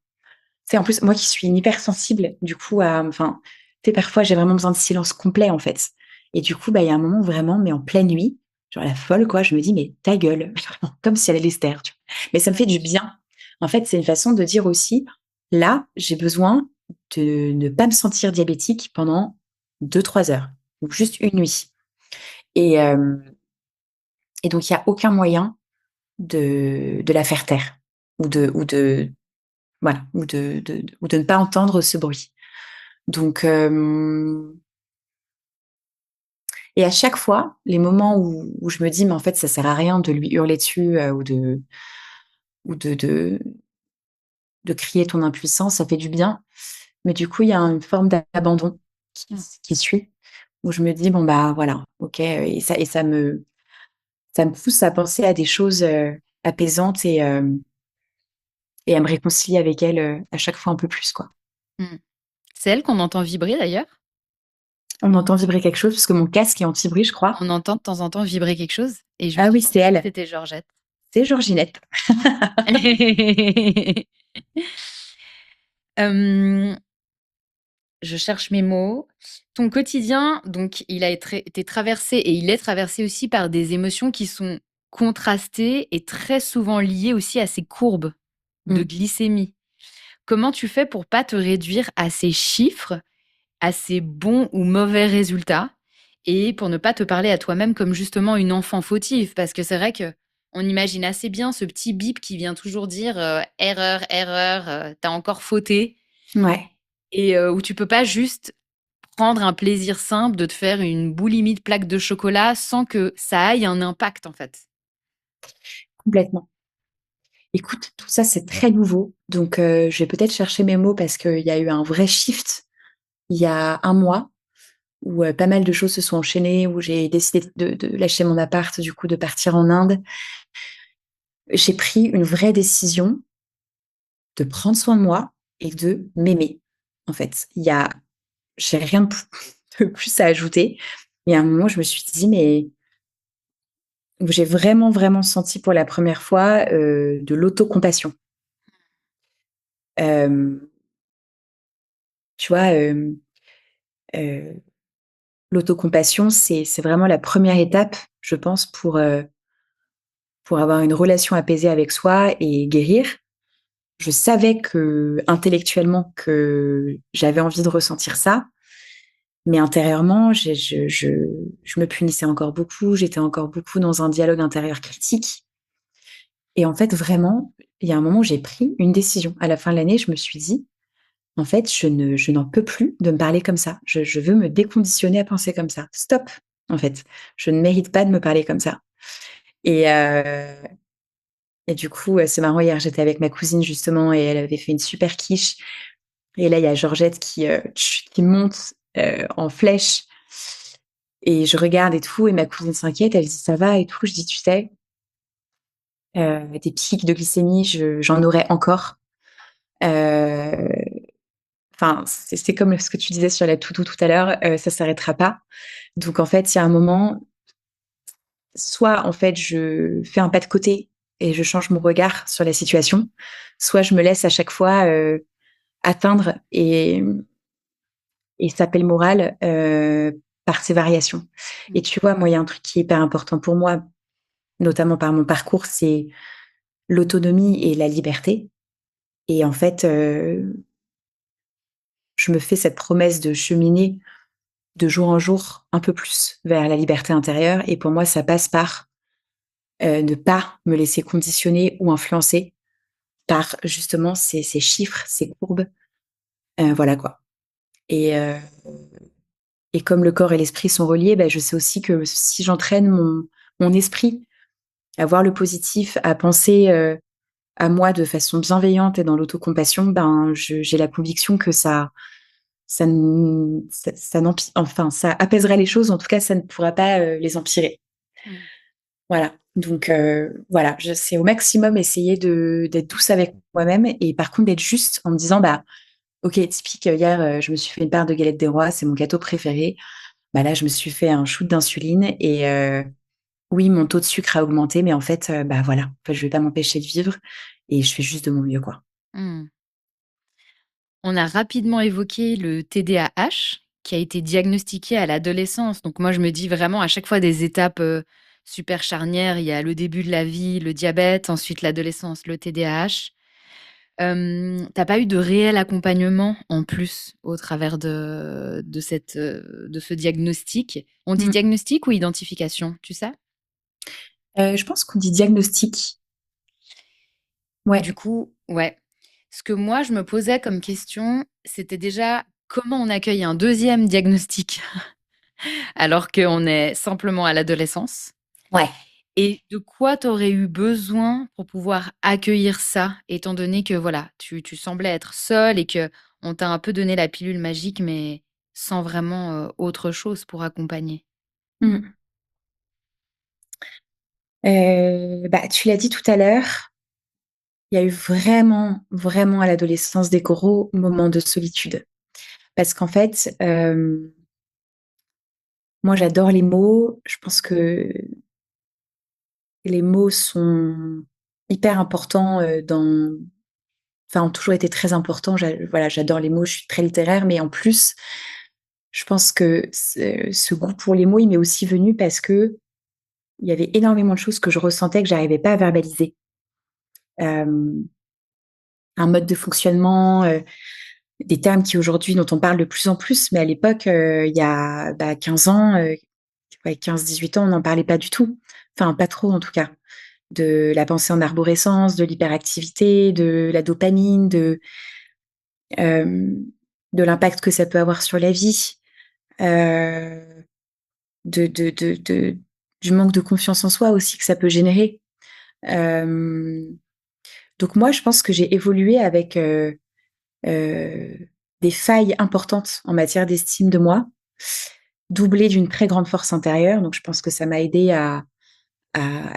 tu sais, en plus, moi qui suis une hypersensible, du coup, enfin, tu sais, parfois, j'ai vraiment besoin de silence complet, en fait. Et du coup, bah, il y a un moment vraiment, mais en pleine nuit, genre la folle, quoi, je me dis: «Mais ta gueule!» vraiment, comme si elle allait se taire, tu vois? Mais ça me fait du bien. En fait, c'est une façon de dire aussi: «Là, j'ai besoin de ne pas me sentir diabétique pendant 2 3 heures ou juste une nuit» et et donc il y a aucun moyen de la faire taire ou de voilà, ou de ne pas entendre ce bruit. Donc et à chaque fois, les moments où je me dis: «Mais en fait, ça sert à rien de lui hurler dessus, ou de crier ton impuissance, ça fait du bien». Mais du coup, il y a une forme d'abandon Mmh. qui suit, où je me dis: «Bon, bah, voilà, OK», ça me pousse à penser à des choses, apaisantes et à me réconcilier avec elle, à chaque fois un peu plus, quoi. Mmh. C'est elle qu'on entend vibrer d'ailleurs? On entend vibrer quelque chose parce que mon casque est anti-bruit, je crois. On entend de temps en temps vibrer quelque chose et je me Ah suis oui, c'est demandé si elle. c'était Georgette. C'est Georginette. Hem, je cherche mes mots. Ton quotidien, donc il a été traversé et il est traversé aussi par des émotions qui sont contrastées et très souvent liées aussi à ces courbes de Mmh. glycémie. Comment tu fais pour pas te réduire à ces chiffres, à ces bons ou mauvais résultats et pour ne pas te parler à toi-même comme justement une enfant fautive? Parce que c'est vrai qu'on imagine assez bien ce petit bip qui vient toujours dire, «Erreur, erreur, tu encore fauté» Ouais, et où tu peux pas juste prendre un plaisir simple de te faire une boulimie de plaques de chocolat sans que ça aille un impact, en fait. complètement. Écoute, tout ça, c'est très nouveau, donc je vais peut-être chercher mes mots parce qu'il y a eu un vrai shift il y a un mois où, pas mal de choses se sont enchaînées, où j'ai décidé de lâcher mon appart, du coup, de partir en Inde. J'ai pris une vraie décision de prendre soin de moi et de m'aimer, en fait. J'ai rien de plus à ajouter. Il y a un moment, je me suis dit: «Mais» où j'ai vraiment, vraiment senti pour la première fois, de l'autocompassion. Hem, Tu vois, heu, l'autocompassion, c'est vraiment la première étape, je pense, pour avoir une relation apaisée avec soi et guérir. Je savais intellectuellement que j'avais envie de ressentir ça, mais intérieurement, j'ai je me punissais encore beaucoup, j'étais encore beaucoup dans un dialogue intérieur critique et en fait, vraiment, il y a un moment où j'ai pris une décision. À la fin de l'année, je me suis dit: «En fait, je n'en peux plus de me parler comme ça. Je veux me déconditionner à penser comme ça. Stop, en fait. Je ne mérite pas de me parler comme ça» et et du coup, c'est marrant, hier, j'étais avec ma cousine justement et elle avait fait une super quiche et là, il y a Georgette qui monte, en flèche et je regarde et tout et ma cousine s'inquiète, elle dit: «Ça va?» et tout. Je dis: «Tu sais, des pics de glycémie, j'en aurai encore». Heu, enfin, c'est comme ce que tu disais sur la to-do tout à l'heure, ça s'arrêtera pas. Donc en fait, il y a un moment, soit en fait, je fais un pas de côté et je change mon regard sur la situation, soit je me laisse à chaque fois, atteindre et saper le moral, par ces variations. Et Mmh. tu vois, moi, il y a un truc qui est hyper important pour moi, notamment par mon parcours, c'est l'autonomie et la liberté. Et en fait, je me fais cette promesse de cheminer de jour en jour un peu plus vers la liberté intérieure et pour moi, ça passe par, ne pas me laisser conditionner ou influencer par justement ces chiffres, ces courbes, voilà quoi. Et et comme le corps et l'esprit sont reliés, bah, je sais aussi que si j'entraîne mon esprit à voir le positif, à penser, à moi de façon bienveillante et dans l'autocompassion, ben, j'ai la conviction que ça n ça ça n'empi enfin, ça apaisera les choses, en tout cas, ça ne pourra pas, les empirer. Mmh. Voilà, donc voilà, je sais au maximum essayer d'être douce avec moi-même et par contre d'être juste en me disant: «Bah, OK, typique, hier, je me suis fait une part de galette des rois, c'est mon gâteau préféré. Bah, là, je me suis fait un shoot d'insuline et oui, mon taux de sucre a augmenté, mais en fait, bah, voilà, en fait, je vais pas m'empêcher de vivre et je fais juste de mon mieux, quoi». Mmh. On a rapidement évoqué le TDAH qui a été diagnostiqué à l'adolescence. Donc moi, je me dis vraiment à chaque fois des étapes, super charnières. Il y a le début de la vie, le diabète, ensuite l'adolescence, le TDAH. Tu pas eu de réel accompagnement en plus au travers de ce diagnostic? On dit Mmh. diagnostic ou identification, tu sais? Je pense qu'on dit diagnostic. Du Ouais. coup, ouais. Ce que moi je me posais comme question, c'était déjà comment on accueille un deuxième diagnostic alors qu'on est simplement à l'adolescence? Ouais. Et de quoi tu aurais eu besoin pour pouvoir accueillir ça, étant donné que voilà, tu semblais être seule et qu'on t'a un peu donné la pilule magique, mais sans vraiment, autre chose pour accompagner? Mmh. Bah, tu l'as dit tout à l'heure, il y a eu vraiment, vraiment à l'adolescence des gros moments de solitude. Parce qu'en fait, moi j'adore les mots, je pense que les mots sont hyper importants ont toujours été très importants. Voilà, j'adore les mots, je suis très littéraire, mais en plus, je pense que ce goût pour les mots, il m'est aussi venu parce que il y avait énormément de choses que je ressentais que j'arrivais pas à verbaliser. Euh, un mode de fonctionnement, des termes qui aujourd'hui dont on parle de plus en plus, mais à l'époque, il y a 15 ans, ouais, 15-18 ans, on n'en parlait pas du tout. Enfin, pas trop en tout cas. De la pensée en arborescence, de l'hyperactivité, de la dopamine, euh, de l'impact que ça peut avoir sur la vie, euh, du manque de confiance en soi aussi que ça peut générer. Euh, donc moi, je pense que j'ai évolué avec euh, des failles importantes en matière d'estime de moi, doublées d'une très grande force intérieure. Donc je pense que ça m'a aidé à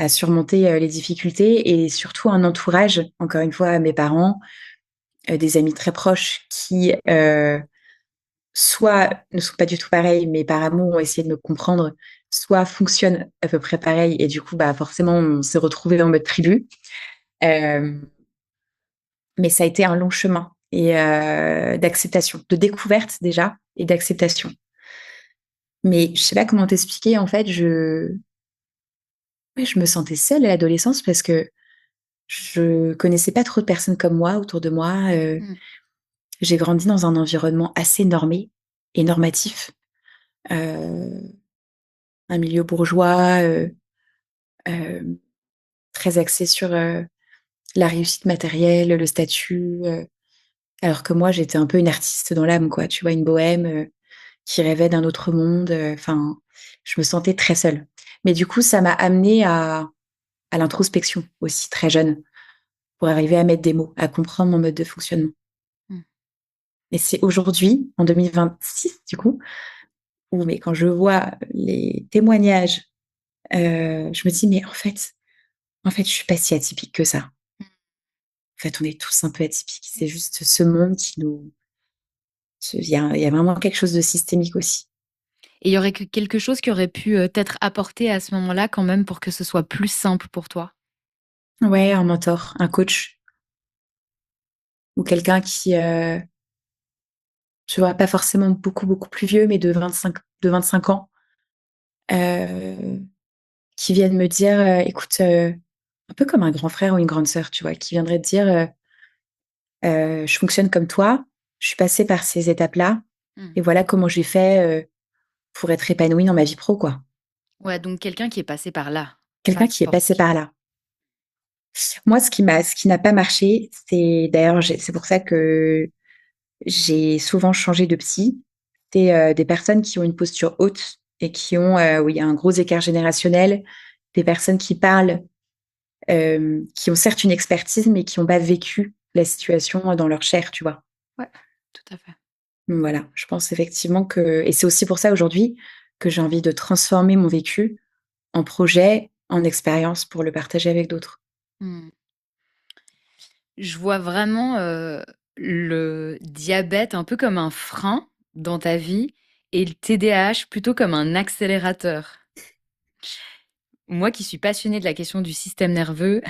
surmonter les difficultés et surtout un entourage, encore une fois, mes parents, des amis très proches qui soit ne sont pas du tout pareils, mais par amour ont essayé de me comprendre, soit fonctionnent à peu près pareil et du coup, bah, forcément, on s'est retrouvés en mode tribu. Euh, mais ça a été un long chemin et d'acceptation, de découverte déjà et d'acceptation. Mais je sais pas comment t'expliquer, en fait, ouais, je me sentais seule à l'adolescence parce que je connaissais pas trop de personnes comme moi autour de moi. Mmh. J'ai grandi dans un environnement assez normé et normatif. Euh, un milieu bourgeois, euh, très axé sur la réussite matérielle, le statut. Alors que moi, j'étais un peu une artiste dans l'âme, quoi. Tu vois, une bohème qui rêvait d'un autre monde. Enfin, je me sentais très seule. Mais du coup, ça m'a amenée à l'introspection aussi, très jeune, pour arriver à mettre des mots, à comprendre mon mode de fonctionnement. Mmh. Et c'est aujourd'hui, en 2026, du coup, où mais quand je vois les témoignages, je me dis, mais en fait, je suis pas si atypique que ça. En fait, on est tous un peu atypiques. C'est juste ce monde qui nous. Il y a vraiment quelque chose de systémique aussi. Et il y aurait que quelque chose qui aurait pu, t'être apporté à ce moment-là quand même pour que ce soit plus simple pour toi? Ouais, un mentor, un coach, ou quelqu'un qui, tu vois, pas forcément beaucoup, beaucoup plus vieux, mais de 25 ans, euh, qui viennent me dire, écoute, un peu comme un grand frère ou une grande sœur, tu vois, qui viendrait te dire, je fonctionne comme toi, je suis passée par ces étapes-là, Mmh. et voilà comment j'ai fait pour être épanouie dans ma vie pro, quoi. Ouais, donc quelqu'un qui est passé par là, pas Quelqu'un qui est n'importe passé qui. par là. Moi, ce qui n'a pas marché, c'est d'ailleurs, c'est pour ça que j'ai souvent changé de psy. C'est des personnes qui ont une posture haute et où il y a un gros écart générationnel, des personnes qui parlent, qui ont certes une expertise, mais qui n'ont pas vécu la situation dans leur chair, tu vois. Ouais, tout à fait. Donc voilà, je pense effectivement et c'est aussi pour ça aujourd'hui que j'ai envie de transformer mon vécu en projet, en expérience pour le partager avec d'autres. Mmh. Je vois vraiment, le diabète un peu comme un frein dans ta vie et le TDAH plutôt comme un accélérateur. Moi qui suis passionnée de la question du système nerveux,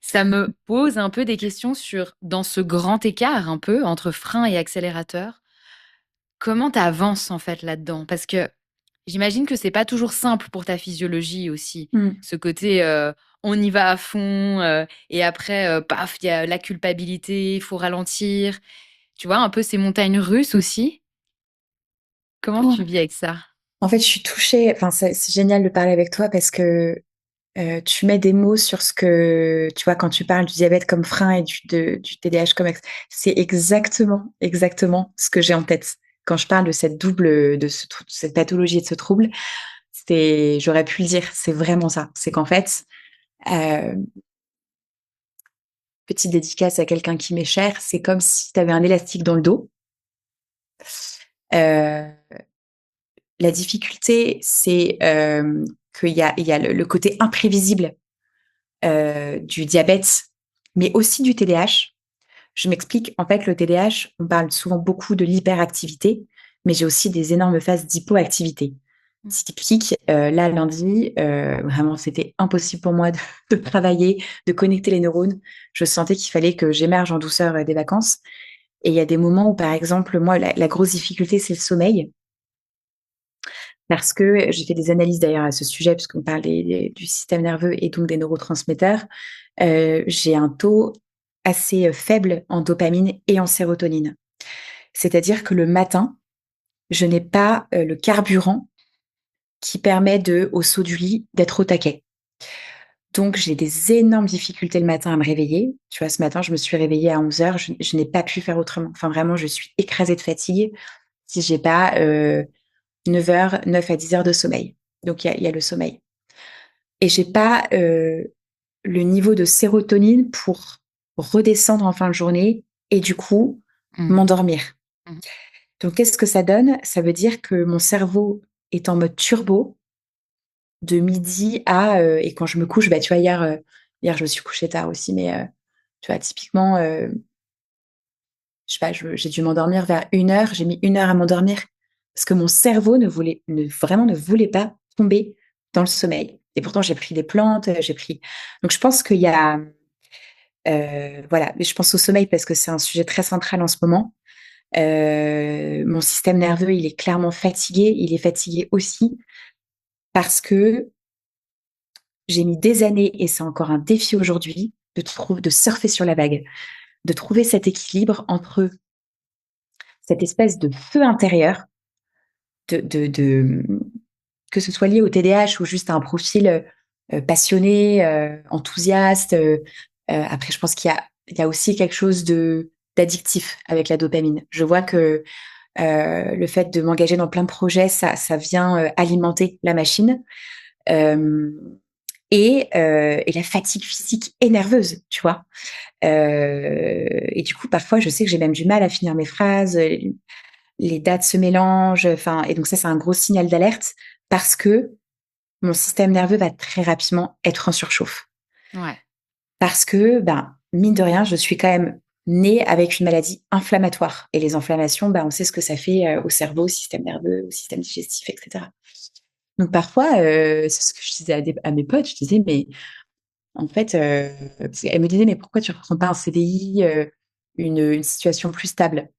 ça me pose un peu des questions sur dans ce grand écart un peu entre frein et accélérateur, comment tu avances en fait là-dedans? Parce que j'imagine que c'est pas toujours simple pour ta physiologie aussi. Mm. Ce côté, on y va à fond, et après, paf, il y a la culpabilité, il faut ralentir. Tu vois, un peu ces montagnes russes aussi? Comment tu vis avec ça? En fait, je suis touchée. Enfin, c'est génial de parler avec toi parce que tu mets des mots sur ce que, tu vois, quand tu parles du diabète comme frein et du TDAH comme c'est exactement, exactement ce que j'ai en tête. Quand je parle de cette cette pathologie et de ce trouble, j'aurais pu le dire, c'est vraiment ça. C'est qu'en fait, euh, petite dédicace à quelqu'un qui m'est cher, c'est comme si tu avais un élastique dans le dos. Euh, la difficulté, c'est qu'il y a le côté imprévisible du diabète, mais aussi du TDAH. Je m'explique. En fait, le TDAH, on parle souvent beaucoup de l'hyperactivité, mais j'ai aussi des énormes phases d'hypoactivité. Mmh. typique. Là, lundi, vraiment, c'était impossible pour moi de travailler, de connecter les neurones. Je sentais qu'il fallait que j'émerge en douceur des vacances. Et il y a des moments où, par exemple, moi, la grosse difficulté, c'est le sommeil. Parce que j'ai fait des analyses d'ailleurs à ce sujet, puisqu'on parle du système nerveux et donc des neurotransmetteurs. J'ai un taux assez faible en dopamine et en sérotonine. C'est-à-dire que le matin, je n'ai pas le carburant qui permet au saut du lit d'être au taquet. Donc j'ai des énormes difficultés le matin à me réveiller. Tu vois, ce matin, je me suis réveillée à 11h, je n'ai pas pu faire autrement. Enfin vraiment, je suis écrasée de fatigue si j'ai pas 9 heures, 9 à 10 heures de sommeil. Donc il y a le sommeil. Et j'ai pas le niveau de sérotonine pour redescendre en fin de journée et du coup Mmh. m'endormir. Mmh. Donc qu'est-ce que ça donne? Ça veut dire que mon cerveau est en mode turbo de midi à et quand je me couche, bah, tu vois, hier, je me suis couchée tard aussi, mais tu vois, typiquement, je sais pas, j'ai dû m'endormir vers 1 heure. J'ai mis 1 heure à m'endormir parce que mon cerveau vraiment ne voulait pas tomber dans le sommeil et pourtant j'ai pris des plantes, j'ai pris donc je pense qu'il y a, voilà, mais je pense au sommeil parce que c'est un sujet très central en ce moment. Mon système nerveux, il est clairement fatigué. Il est fatigué aussi parce que j'ai mis des années et c'est encore un défi aujourd'hui de surfer sur la vague, de trouver cet équilibre entre cette espèce de feu intérieur de que ce soit lié au TDAH ou juste à un profil, passionné, enthousiaste, après je pense qu'il y a aussi quelque chose d'addictif avec la dopamine. Je vois que, le fait de m'engager dans plein de projets, ça vient, alimenter la machine. Hem et la fatigue physique et nerveuse, tu vois? Et du coup, parfois, je sais que j'ai même du mal à finir mes phrases, les dates se mélangent, enfin et donc ça, c'est un gros signal d'alerte parce que mon système nerveux va très rapidement être en surchauffe. Ouais. Parce que, ben, mine de rien, je suis quand même née avec une maladie inflammatoire et les inflammations, ben, on sait ce que ça fait, au cerveau, au système nerveux, au système digestif et cetera. Donc parfois, c'est ce que je disais à mes potes, je disais: «Mais en fait, parce qu'elle me disait: «Mais pourquoi tu ne reprends pas un CDI, une situation plus stable?»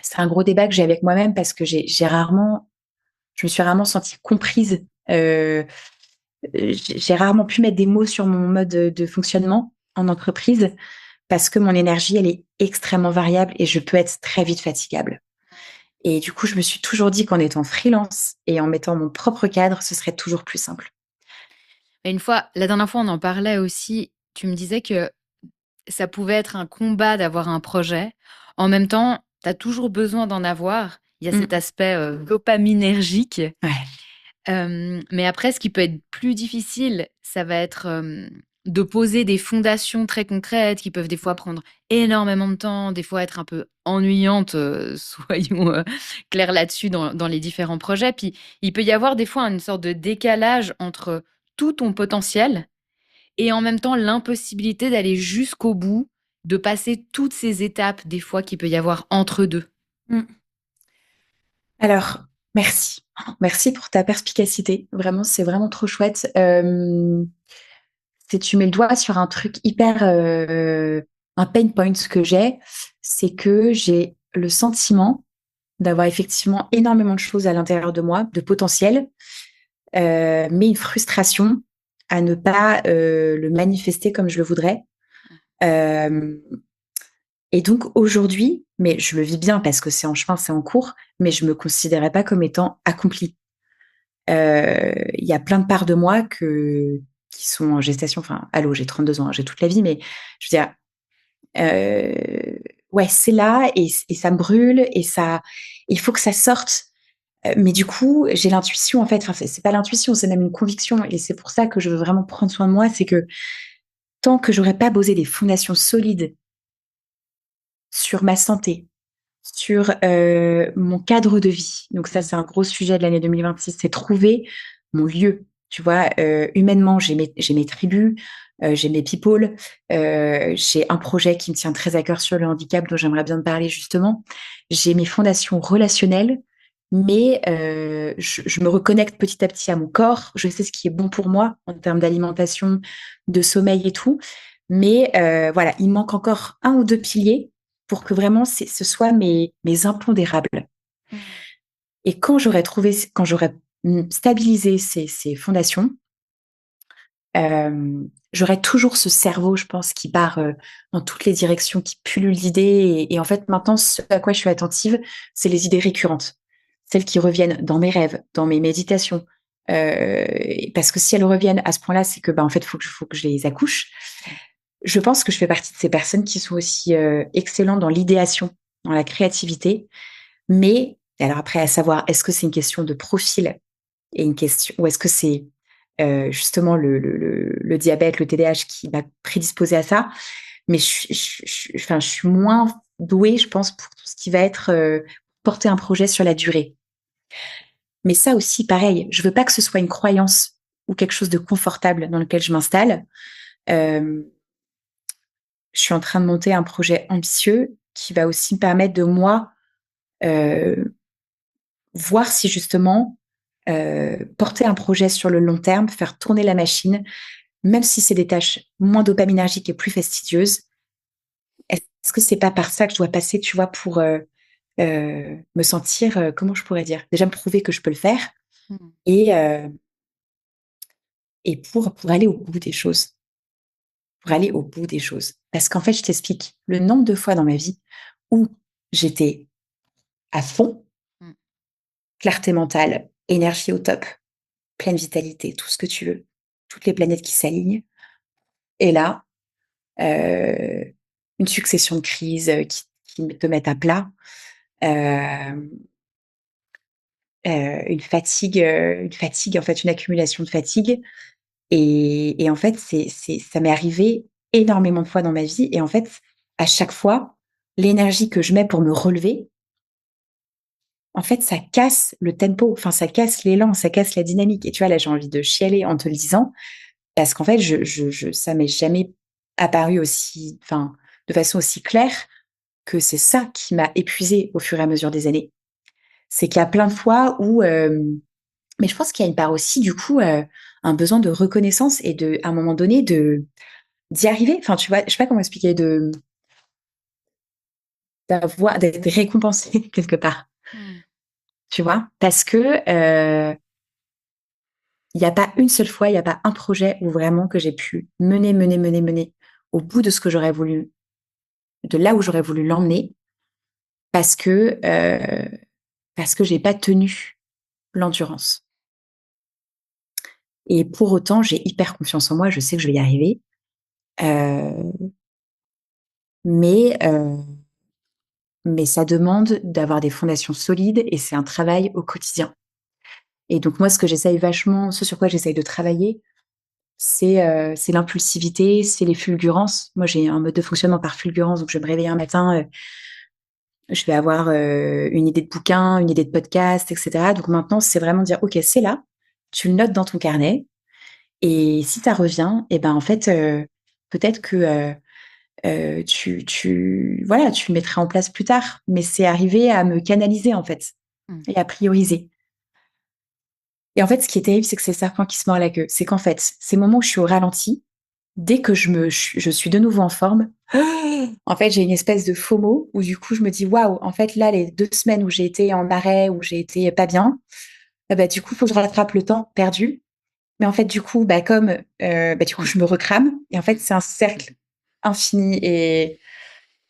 C'est un gros débat que j'ai avec moi-même parce que je me suis rarement sentie comprise, j'ai rarement pu mettre des mots sur mon mode, de fonctionnement en entreprise parce que mon énergie, elle est extrêmement variable et je peux être très vite fatigable et du coup, je me suis toujours dit qu'en étant freelance et en mettant mon propre cadre, ce serait toujours plus simple. Et une fois la dernière fois, on en parlait aussi, tu me disais que ça pouvait être un combat d'avoir un projet. En même temps, tu as toujours besoin d'en avoir. Il y a cet Mmh. aspect, dopaminergique. Ouais. Mais après, ce qui peut être plus difficile, ça va être, de poser des fondations très concrètes qui peuvent des fois prendre énormément de temps, des fois être un peu ennuyantes, soyons, clairs là-dessus dans les différents projets. Puis, il peut y avoir des fois une sorte de décalage entre tout ton potentiel et en même temps l'impossibilité d'aller jusqu'au bout, de passer toutes ces étapes des fois qu'il peut y avoir entre 2. Mmh. Alors, merci. Merci pour ta perspicacité. Vraiment, c'est vraiment trop chouette. Tu mets le doigt sur un truc hyper, un pain point que j'ai, c'est que j'ai le sentiment d'avoir effectivement énormément de choses à l'intérieur de moi, de potentiel, mais une frustration à ne pas, le manifester comme je le voudrais. Hem Et donc aujourd'hui, mais je le vis bien parce que c'est en chemin, c'est en cours, mais je me considérais pas comme étant accomplie. Il y a plein de parts de moi qui sont en gestation, enfin, allô, j'ai 32 ans, hein, j'ai toute la vie, mais je veux dire, ouais, c'est là et ça me brûle et ça il faut que ça sorte. Mais du coup, j'ai l'intuition en fait, enfin, c'est pas l'intuition, c'est même une conviction et c'est pour ça que je veux vraiment prendre soin de moi, c'est que tant que j'aurais pas posé des fondations solides sur ma santé, sur, mon cadre de vie. Donc ça, c'est un gros sujet de l'année 2026, c'est trouver mon lieu, tu vois? Humainement, j'ai mes tribus, j'ai mes people, j'ai un projet qui me tient très à cœur sur le handicap dont j'aimerais bien te parler justement. J'ai mes fondations relationnelles mais je me reconnecte petit à petit à mon corps. Je sais ce qui est bon pour moi en termes d'alimentation, de sommeil et tout. Mais voilà, il manque encore 1 ou 2 piliers pour que vraiment ce soit mes impondérables. Mmh. Et quand j'aurais stabilisé ces fondations, j'aurais toujours ce cerveau, je pense, qui part dans toutes les directions, qui pullule d'idées. Et en fait, maintenant, ce à quoi je suis attentive, c'est les idées récurrentes, celles qui reviennent dans mes rêves, dans mes méditations. Parce que si elles reviennent à ce point-là, c'est que, bah, en fait, faut que je les accouche. Je pense que je fais partie de ces personnes qui sont aussi excellentes dans l'idéation, dans la créativité. Mais alors après, à savoir, est-ce que c'est une question de profil et une question ou est-ce que c'est, justement le diabète, le TDAH qui m'a prédisposée à ça? Mais enfin, je suis moins douée, je pense, pour tout ce qui va être, porter un projet sur la durée. Mais ça aussi, pareil, je veux pas que ce soit une croyance ou quelque chose de confortable dans lequel je m'installe. Hem, je suis en train de monter un projet ambitieux qui va aussi me permettre de moi, heu, voir si justement, porter un projet sur le long terme, faire tourner la machine, même si c'est des tâches moins dopaminergiques et plus fastidieuses, est-ce que c'est pas par ça que je dois passer, tu vois, pour, me sentir, comment je pourrais dire? Déjà me prouver que je peux le faire Mmh. et pour aller au bout des choses, pour aller au bout des choses. Parce qu'en fait, je t'explique, le nombre de fois dans ma vie où j'étais à fond, Mmh. clarté mentale, énergie au top, pleine vitalité, tout ce que tu veux, toutes les planètes qui s'alignent et là, heu, une succession de crises, qui te mettent à plat, hem, une fatigue, en fait, une accumulation de fatigue et en fait, ça m'est arrivé énormément de fois dans ma vie et en fait, à chaque fois, l'énergie que je mets pour me relever, en fait, ça casse le tempo, enfin, ça casse l'élan, ça casse la dynamique et tu vois, là, j'ai envie de chialer en te le disant parce qu'en fait, ça m'est jamais apparu aussi enfin, de façon aussi claire que c'est ça qui m'a épuisée au fur et à mesure des années. C'est qu'il y a plein de fois où, mais je pense qu'il y a une part aussi du coup, un besoin de reconnaissance et à un moment donné d'y arriver. Enfin, tu vois? Je sais pas comment expliquer, d'être récompensé quelque part, Mmh. tu vois? Parce que, il y a pas une seule fois, il y a pas un projet où vraiment que j'ai pu mener au bout de ce que j'aurais voulu de là où j'aurais voulu l'emmener parce que, j'ai pas tenu l'endurance. Et pour autant, j'ai hyper confiance en moi, je sais que je vais y arriver, heu, mais ça demande d'avoir des fondations solides et c'est un travail au quotidien. Et donc moi, ce sur quoi j'essaye de travailler, c'est l'impulsivité, c'est les fulgurances. Moi, j'ai un mode de fonctionnement par fulgurance, donc je vais me réveiller un matin, je vais avoir, une idée de bouquin, une idée de podcast et cetera. Donc maintenant, c'est vraiment dire: «OK, c'est là, tu le notes dans ton carnet et si ça revient et ben, en fait, peut-être que, voilà, tu le mettras en place plus tard». Mais c'est arriver à me canaliser, en fait Mmh. et à prioriser. Et en fait, ce qui est terrible, c'est que c'est le serpent qui se mord la queue. C'est qu'en fait, ces moments où je suis au ralenti, dès que je suis de nouveau en forme, en fait, j'ai une espèce de FOMO où du coup, je me dis: «Waouh, en fait, là, les 2 semaines où j'ai été en arrêt, où j'ai été pas bien, bah, du coup, il faut que je rattrape le temps perdu». Mais en fait, du coup, bah, comme, du coup, je me recrame et en fait, c'est un cercle infini et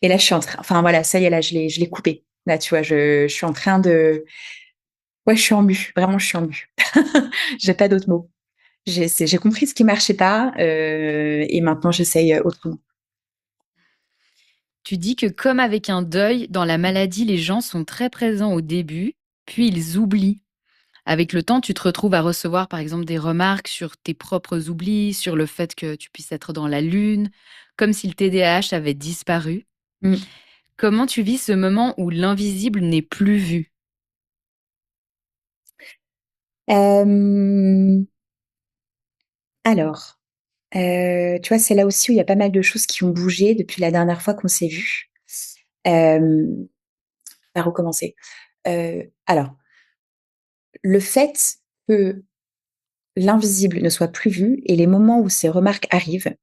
là, je suis en train enfin voilà, ça y est, là, je l'ai coupé. Là, tu vois, je suis en train de ouais, je suis en mue, vraiment, je suis en mue. J'ai pas d'autres mots. J'ai compris ce qui marchait pas, et maintenant j'essaye, autrement. Tu dis que comme avec un deuil, dans la maladie, les gens sont très présents au début, puis ils oublient. Avec le temps, tu te retrouves à recevoir, par exemple, des remarques sur tes propres oublis, sur le fait que tu puisses être dans la lune, comme si le TDAH avait disparu. Mmh. Comment tu vis ce moment où l'invisible n'est plus vu? Hem, alors, tu vois, c'est là aussi où il y a pas mal de choses qui ont bougé depuis la dernière fois qu'on s'est vus. On va recommencer. Alors, le fait que l'invisible ne soit plus vu et les moments où ces remarques arrivent,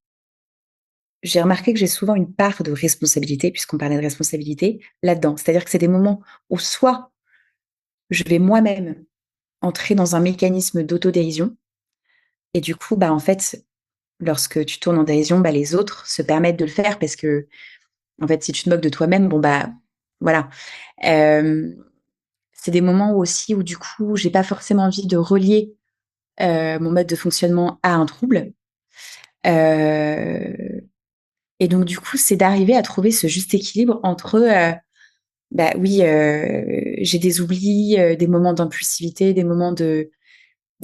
j'ai remarqué que j'ai souvent une part de responsabilité, puisqu'on parlait de responsabilité, là-dedans. C'est-à-dire que c'est des moments où soit je vais moi-même entrer dans un mécanisme d'autodérision et du coup, bah, en fait, lorsque tu tournes en dérision, bah, les autres se permettent de le faire parce que, en fait, si tu te moques de toi-même, bon, bah, voilà. Hem, c'est des moments aussi où du coup, j'ai pas forcément envie de relier, mon mode de fonctionnement à un trouble. Heu et donc du coup, c'est d'arriver à trouver ce juste équilibre entre, bah, oui, j'ai des oublis, des moments d'impulsivité, des moments de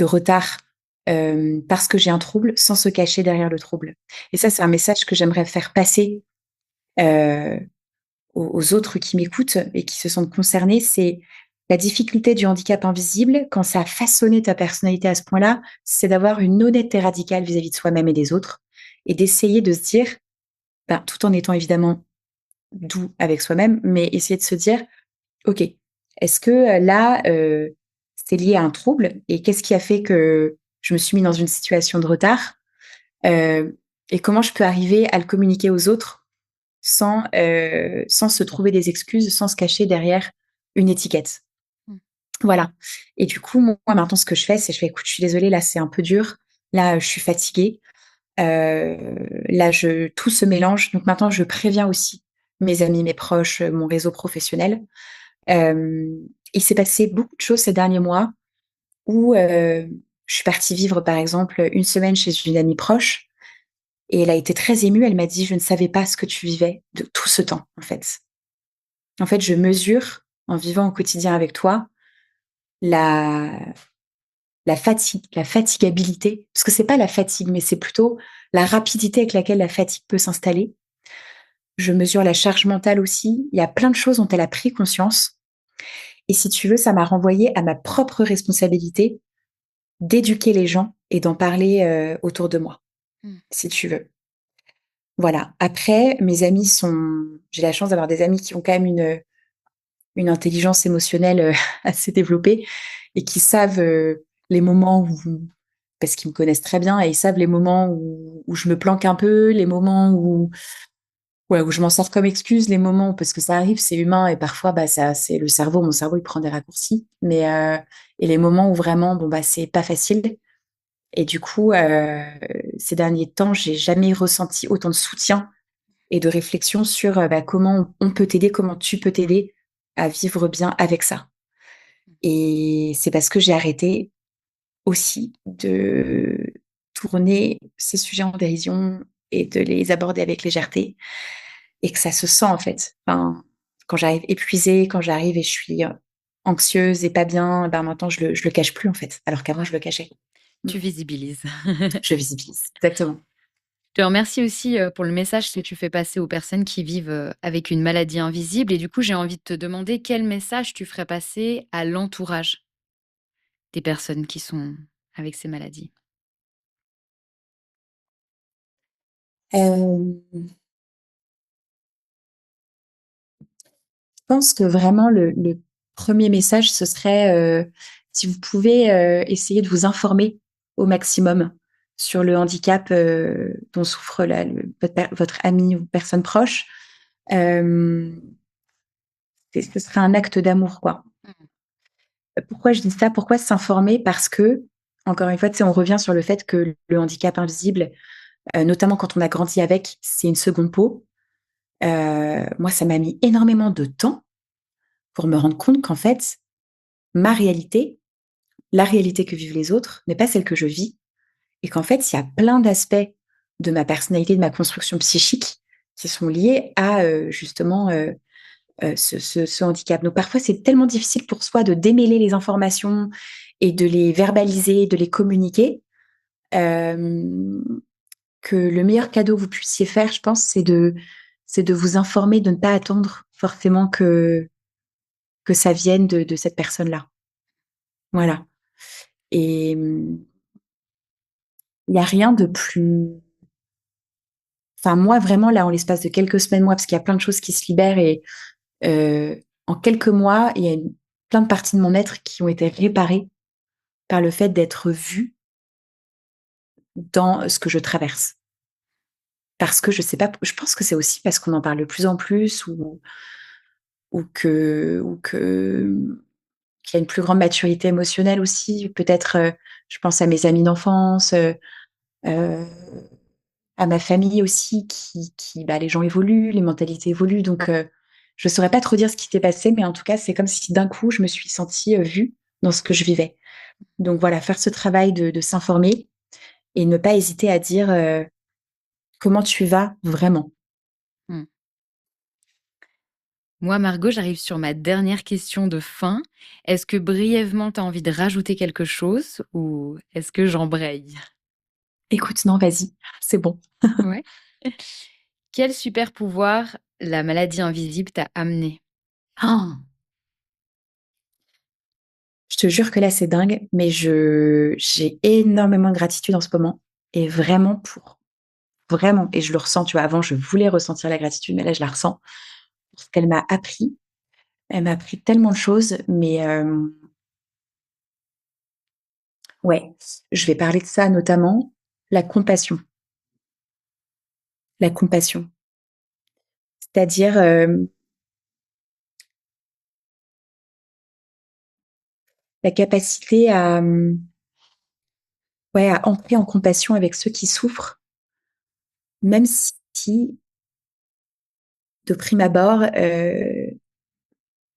retard, parce que j'ai un trouble, sans se cacher derrière le trouble. Et ça, c'est un message que j'aimerais faire passer, heu, aux autres qui m'écoutent et qui se sentent concernés. C'est la difficulté du handicap invisible, quand ça a façonné ta personnalité à ce point-là, c'est d'avoir une honnêteté radicale vis-à-vis de soi-même et des autres et d'essayer de se dire, ben, tout en étant évidemment doux avec soi-même, mais essayer de se dire: «OK, est-ce que, là, c'est lié à un trouble et qu'est-ce qui a fait que je me suis mis dans une situation de retard? Et comment je peux arriver à le communiquer aux autres sans se trouver des excuses, sans se cacher derrière une étiquette?» Mmh. Voilà. Et du coup, moi maintenant ce que je fais, c'est je fais: «Écoute, je suis désolée, là, c'est un peu dur. Là, je suis fatiguée. Là, je tout se mélange». Donc maintenant, je préviens aussi mes amis, mes proches, mon réseau professionnel. Hem, il s'est passé beaucoup de choses ces derniers mois où, je suis partie vivre, par exemple, une semaine chez une amie proche et elle a été très émue. Elle m'a dit: «Je ne savais pas ce que tu vivais de tout ce temps, en fait. En fait, je mesure, en vivant au quotidien avec toi, la la fatigabilité», parce que c'est pas la fatigue, mais c'est plutôt la rapidité avec laquelle la fatigue peut s'installer. Je mesure la charge mentale aussi. Il y a plein de choses dont elle a pris conscience et si tu veux, ça m'a renvoyée à ma propre responsabilité d'éduquer les gens et d'en parler, autour de moi, Mmh. si tu veux. Voilà. Après, mes amis sont j'ai la chance d'avoir des amis qui ont quand même une intelligence émotionnelle, assez développée et qui savent, les moments où parce qu'ils me connaissent très bien et ils savent les moments où je me planque un peu, les moments où ouais, où je m'en sers comme excuse, les moments parce que ça arrive, c'est humain et parfois, bah, ça c'est le cerveau mon cerveau, il prend des raccourcis, mais et les moments où vraiment, bon, bah, c'est pas facile et du coup, ces derniers temps, j'ai jamais ressenti autant de soutien et de réflexion sur, bah, comment on peut t'aider, comment tu peux t'aider à vivre bien avec ça. Et c'est parce que j'ai arrêté aussi de tourner ces sujets en dérision et de les aborder avec légèreté et que ça se sent, en fait. Enfin, quand j'arrive épuisée, quand j'arrive et je suis, anxieuse et pas bien, ben, maintenant je le cache plus, en fait, alors qu'avant je le cachais. Mmh. Tu visibilises. Je visibilise, exactement. Je te remercie aussi, pour le message que tu fais passer aux personnes qui vivent, avec une maladie invisible et du coup, j'ai envie de te demander quel message tu ferais passer à l'entourage des personnes qui sont avec ces maladies? Je pense que vraiment le 1er message, ce serait, si vous pouvez, essayer de vous informer au maximum sur le handicap, dont souffre la le votre ami ou personne proche. Hem, ce serait un acte d'amour, quoi. Mmh. Pourquoi je dis ça? Pourquoi s'informer? Parce que, encore une fois, tu sais, on revient sur le fait que le handicap invisible, notamment quand on a grandi avec, c'est une seconde peau. Moi, ça m'a mis énormément de temps pour me rendre compte qu'en fait, ma réalité, la réalité que vivent les autres, n'est pas celle que je vis et qu'en fait, il y a plein d'aspects de ma personnalité, de ma construction psychique qui sont liés à, justement, ce handicap. Donc parfois, c'est tellement difficile pour soi de démêler les informations et de les verbaliser, de les communiquer, hem, que le meilleur cadeau que vous puissiez faire, je pense, c'est de vous informer, de ne pas attendre forcément que ça vienne de cette personne-là. Voilà et il y a rien de plus enfin moi vraiment là, en l'espace de quelques semaines, moi, parce qu'il y a plein de choses qui se libèrent et en quelques mois, il y a plein de parties de mon être qui ont été réparées par le fait d'être vue dans ce que je traverse. Parce que je sais pas, je pense que c'est aussi parce qu'on en parle de plus en plus ou qu'il y a une plus grande maturité émotionnelle aussi. Peut-être, je pense à mes amis d'enfance, heu, à ma famille aussi bah, les gens évoluent, les mentalités évoluent donc je saurais pas trop dire ce qui s'est passé, mais en tout cas, c'est comme si d'un coup, je me suis sentie, vue dans ce que je vivais. Donc voilà, faire ce travail de s'informer et ne pas hésiter à dire, comment tu vas vraiment. Mmh. Moi, Margot, j'arrive sur ma dernière question de fin. Est-ce que brièvement, tu as envie de rajouter quelque chose ou est-ce que j'embraye? Écoute, non, vas-y, c'est bon. Ouais. Quel super pouvoir la maladie invisible t'a amené? Ah, je te jure que là, c'est dingue, mais j'ai énormément de gratitude en ce moment et vraiment et je le ressens, tu vois? Avant, je voulais ressentir la gratitude, mais là, je la ressens pour ce qu'elle m'a appris. Elle m'a appris tellement de choses, mais ouais, je vais parler de ça notamment, la compassion. La compassion. C'est-à-dire, la capacité à, ouais, à entrer en compassion avec ceux qui souffrent, même si de prime abord,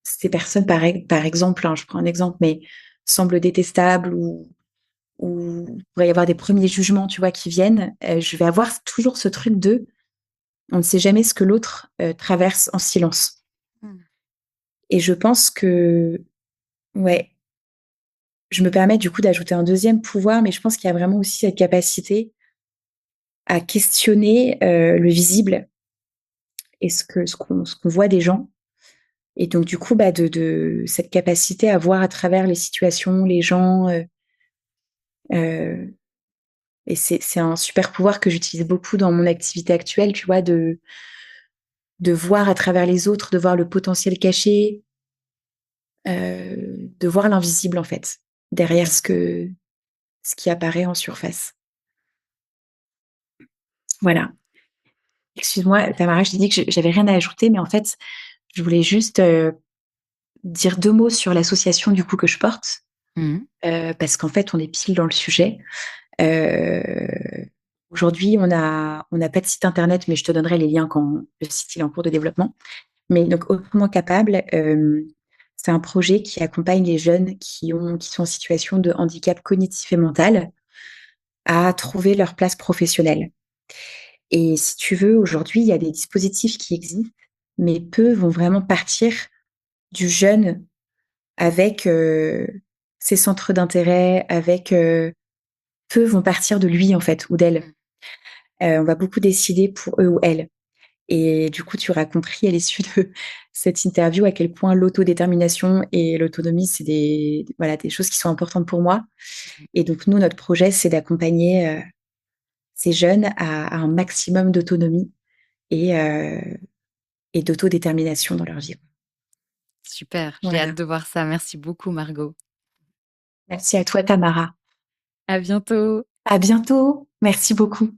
ces personnes par exemple, hein, je prends un exemple, mais semblent détestables ou il pourrait y avoir des premiers jugements, tu vois, qui viennent, je vais avoir toujours ce truc de: «On ne sait jamais ce que l'autre, traverse en silence» Mmh. et je pense que ouais, je me permets du coup d'ajouter un deuxième pouvoir, mais je pense qu'il y a vraiment aussi cette capacité à questionner, le visible et ce qu'on voit des gens et donc du coup, bah, de cette capacité à voir à travers les situations, les gens, heu et c'est un super pouvoir que j'utilise beaucoup dans mon activité actuelle, tu vois? De voir à travers les autres, de voir le potentiel caché, de voir l'invisible, en fait, derrière ce qui apparaît en surface. Voilà. Excuse-moi, Tamara, je t'ai dit que j'avais rien à ajouter, mais en fait, je voulais juste, dire 2 mots sur l'association, du coup, que je porte, Mmh. parce qu'en fait, on est pile dans le sujet. Heu, Aujourd'hui, on n'a pas de site internet, mais je te donnerai les liens quand le site il est en cours de développement. Mais donc Autrement Capable, c'est un projet qui accompagne les jeunes qui sont en situation de handicap cognitif et mental à trouver leur place professionnelle. Et si tu veux, aujourd'hui, il y a des dispositifs qui existent, mais peu vont vraiment partir du jeune avec, ses centres d'intérêt, avec, peu vont partir de lui, en fait, ou d'elle. Mmh. On va beaucoup décider pour eux ou elles. Et du coup, tu auras compris à l'issue de cette interview à quel point l'autodétermination et l'autonomie, c'est des choses qui sont importantes pour moi. Et donc nous, notre projet, c'est d'accompagner, ces jeunes à un maximum d'autonomie et heu et d'autodétermination dans leur vie. Super, j'ai hâte Voilà. de voir ça. Merci beaucoup, Margot. Merci à toi, Tamara. À bientôt. À bientôt. Merci beaucoup.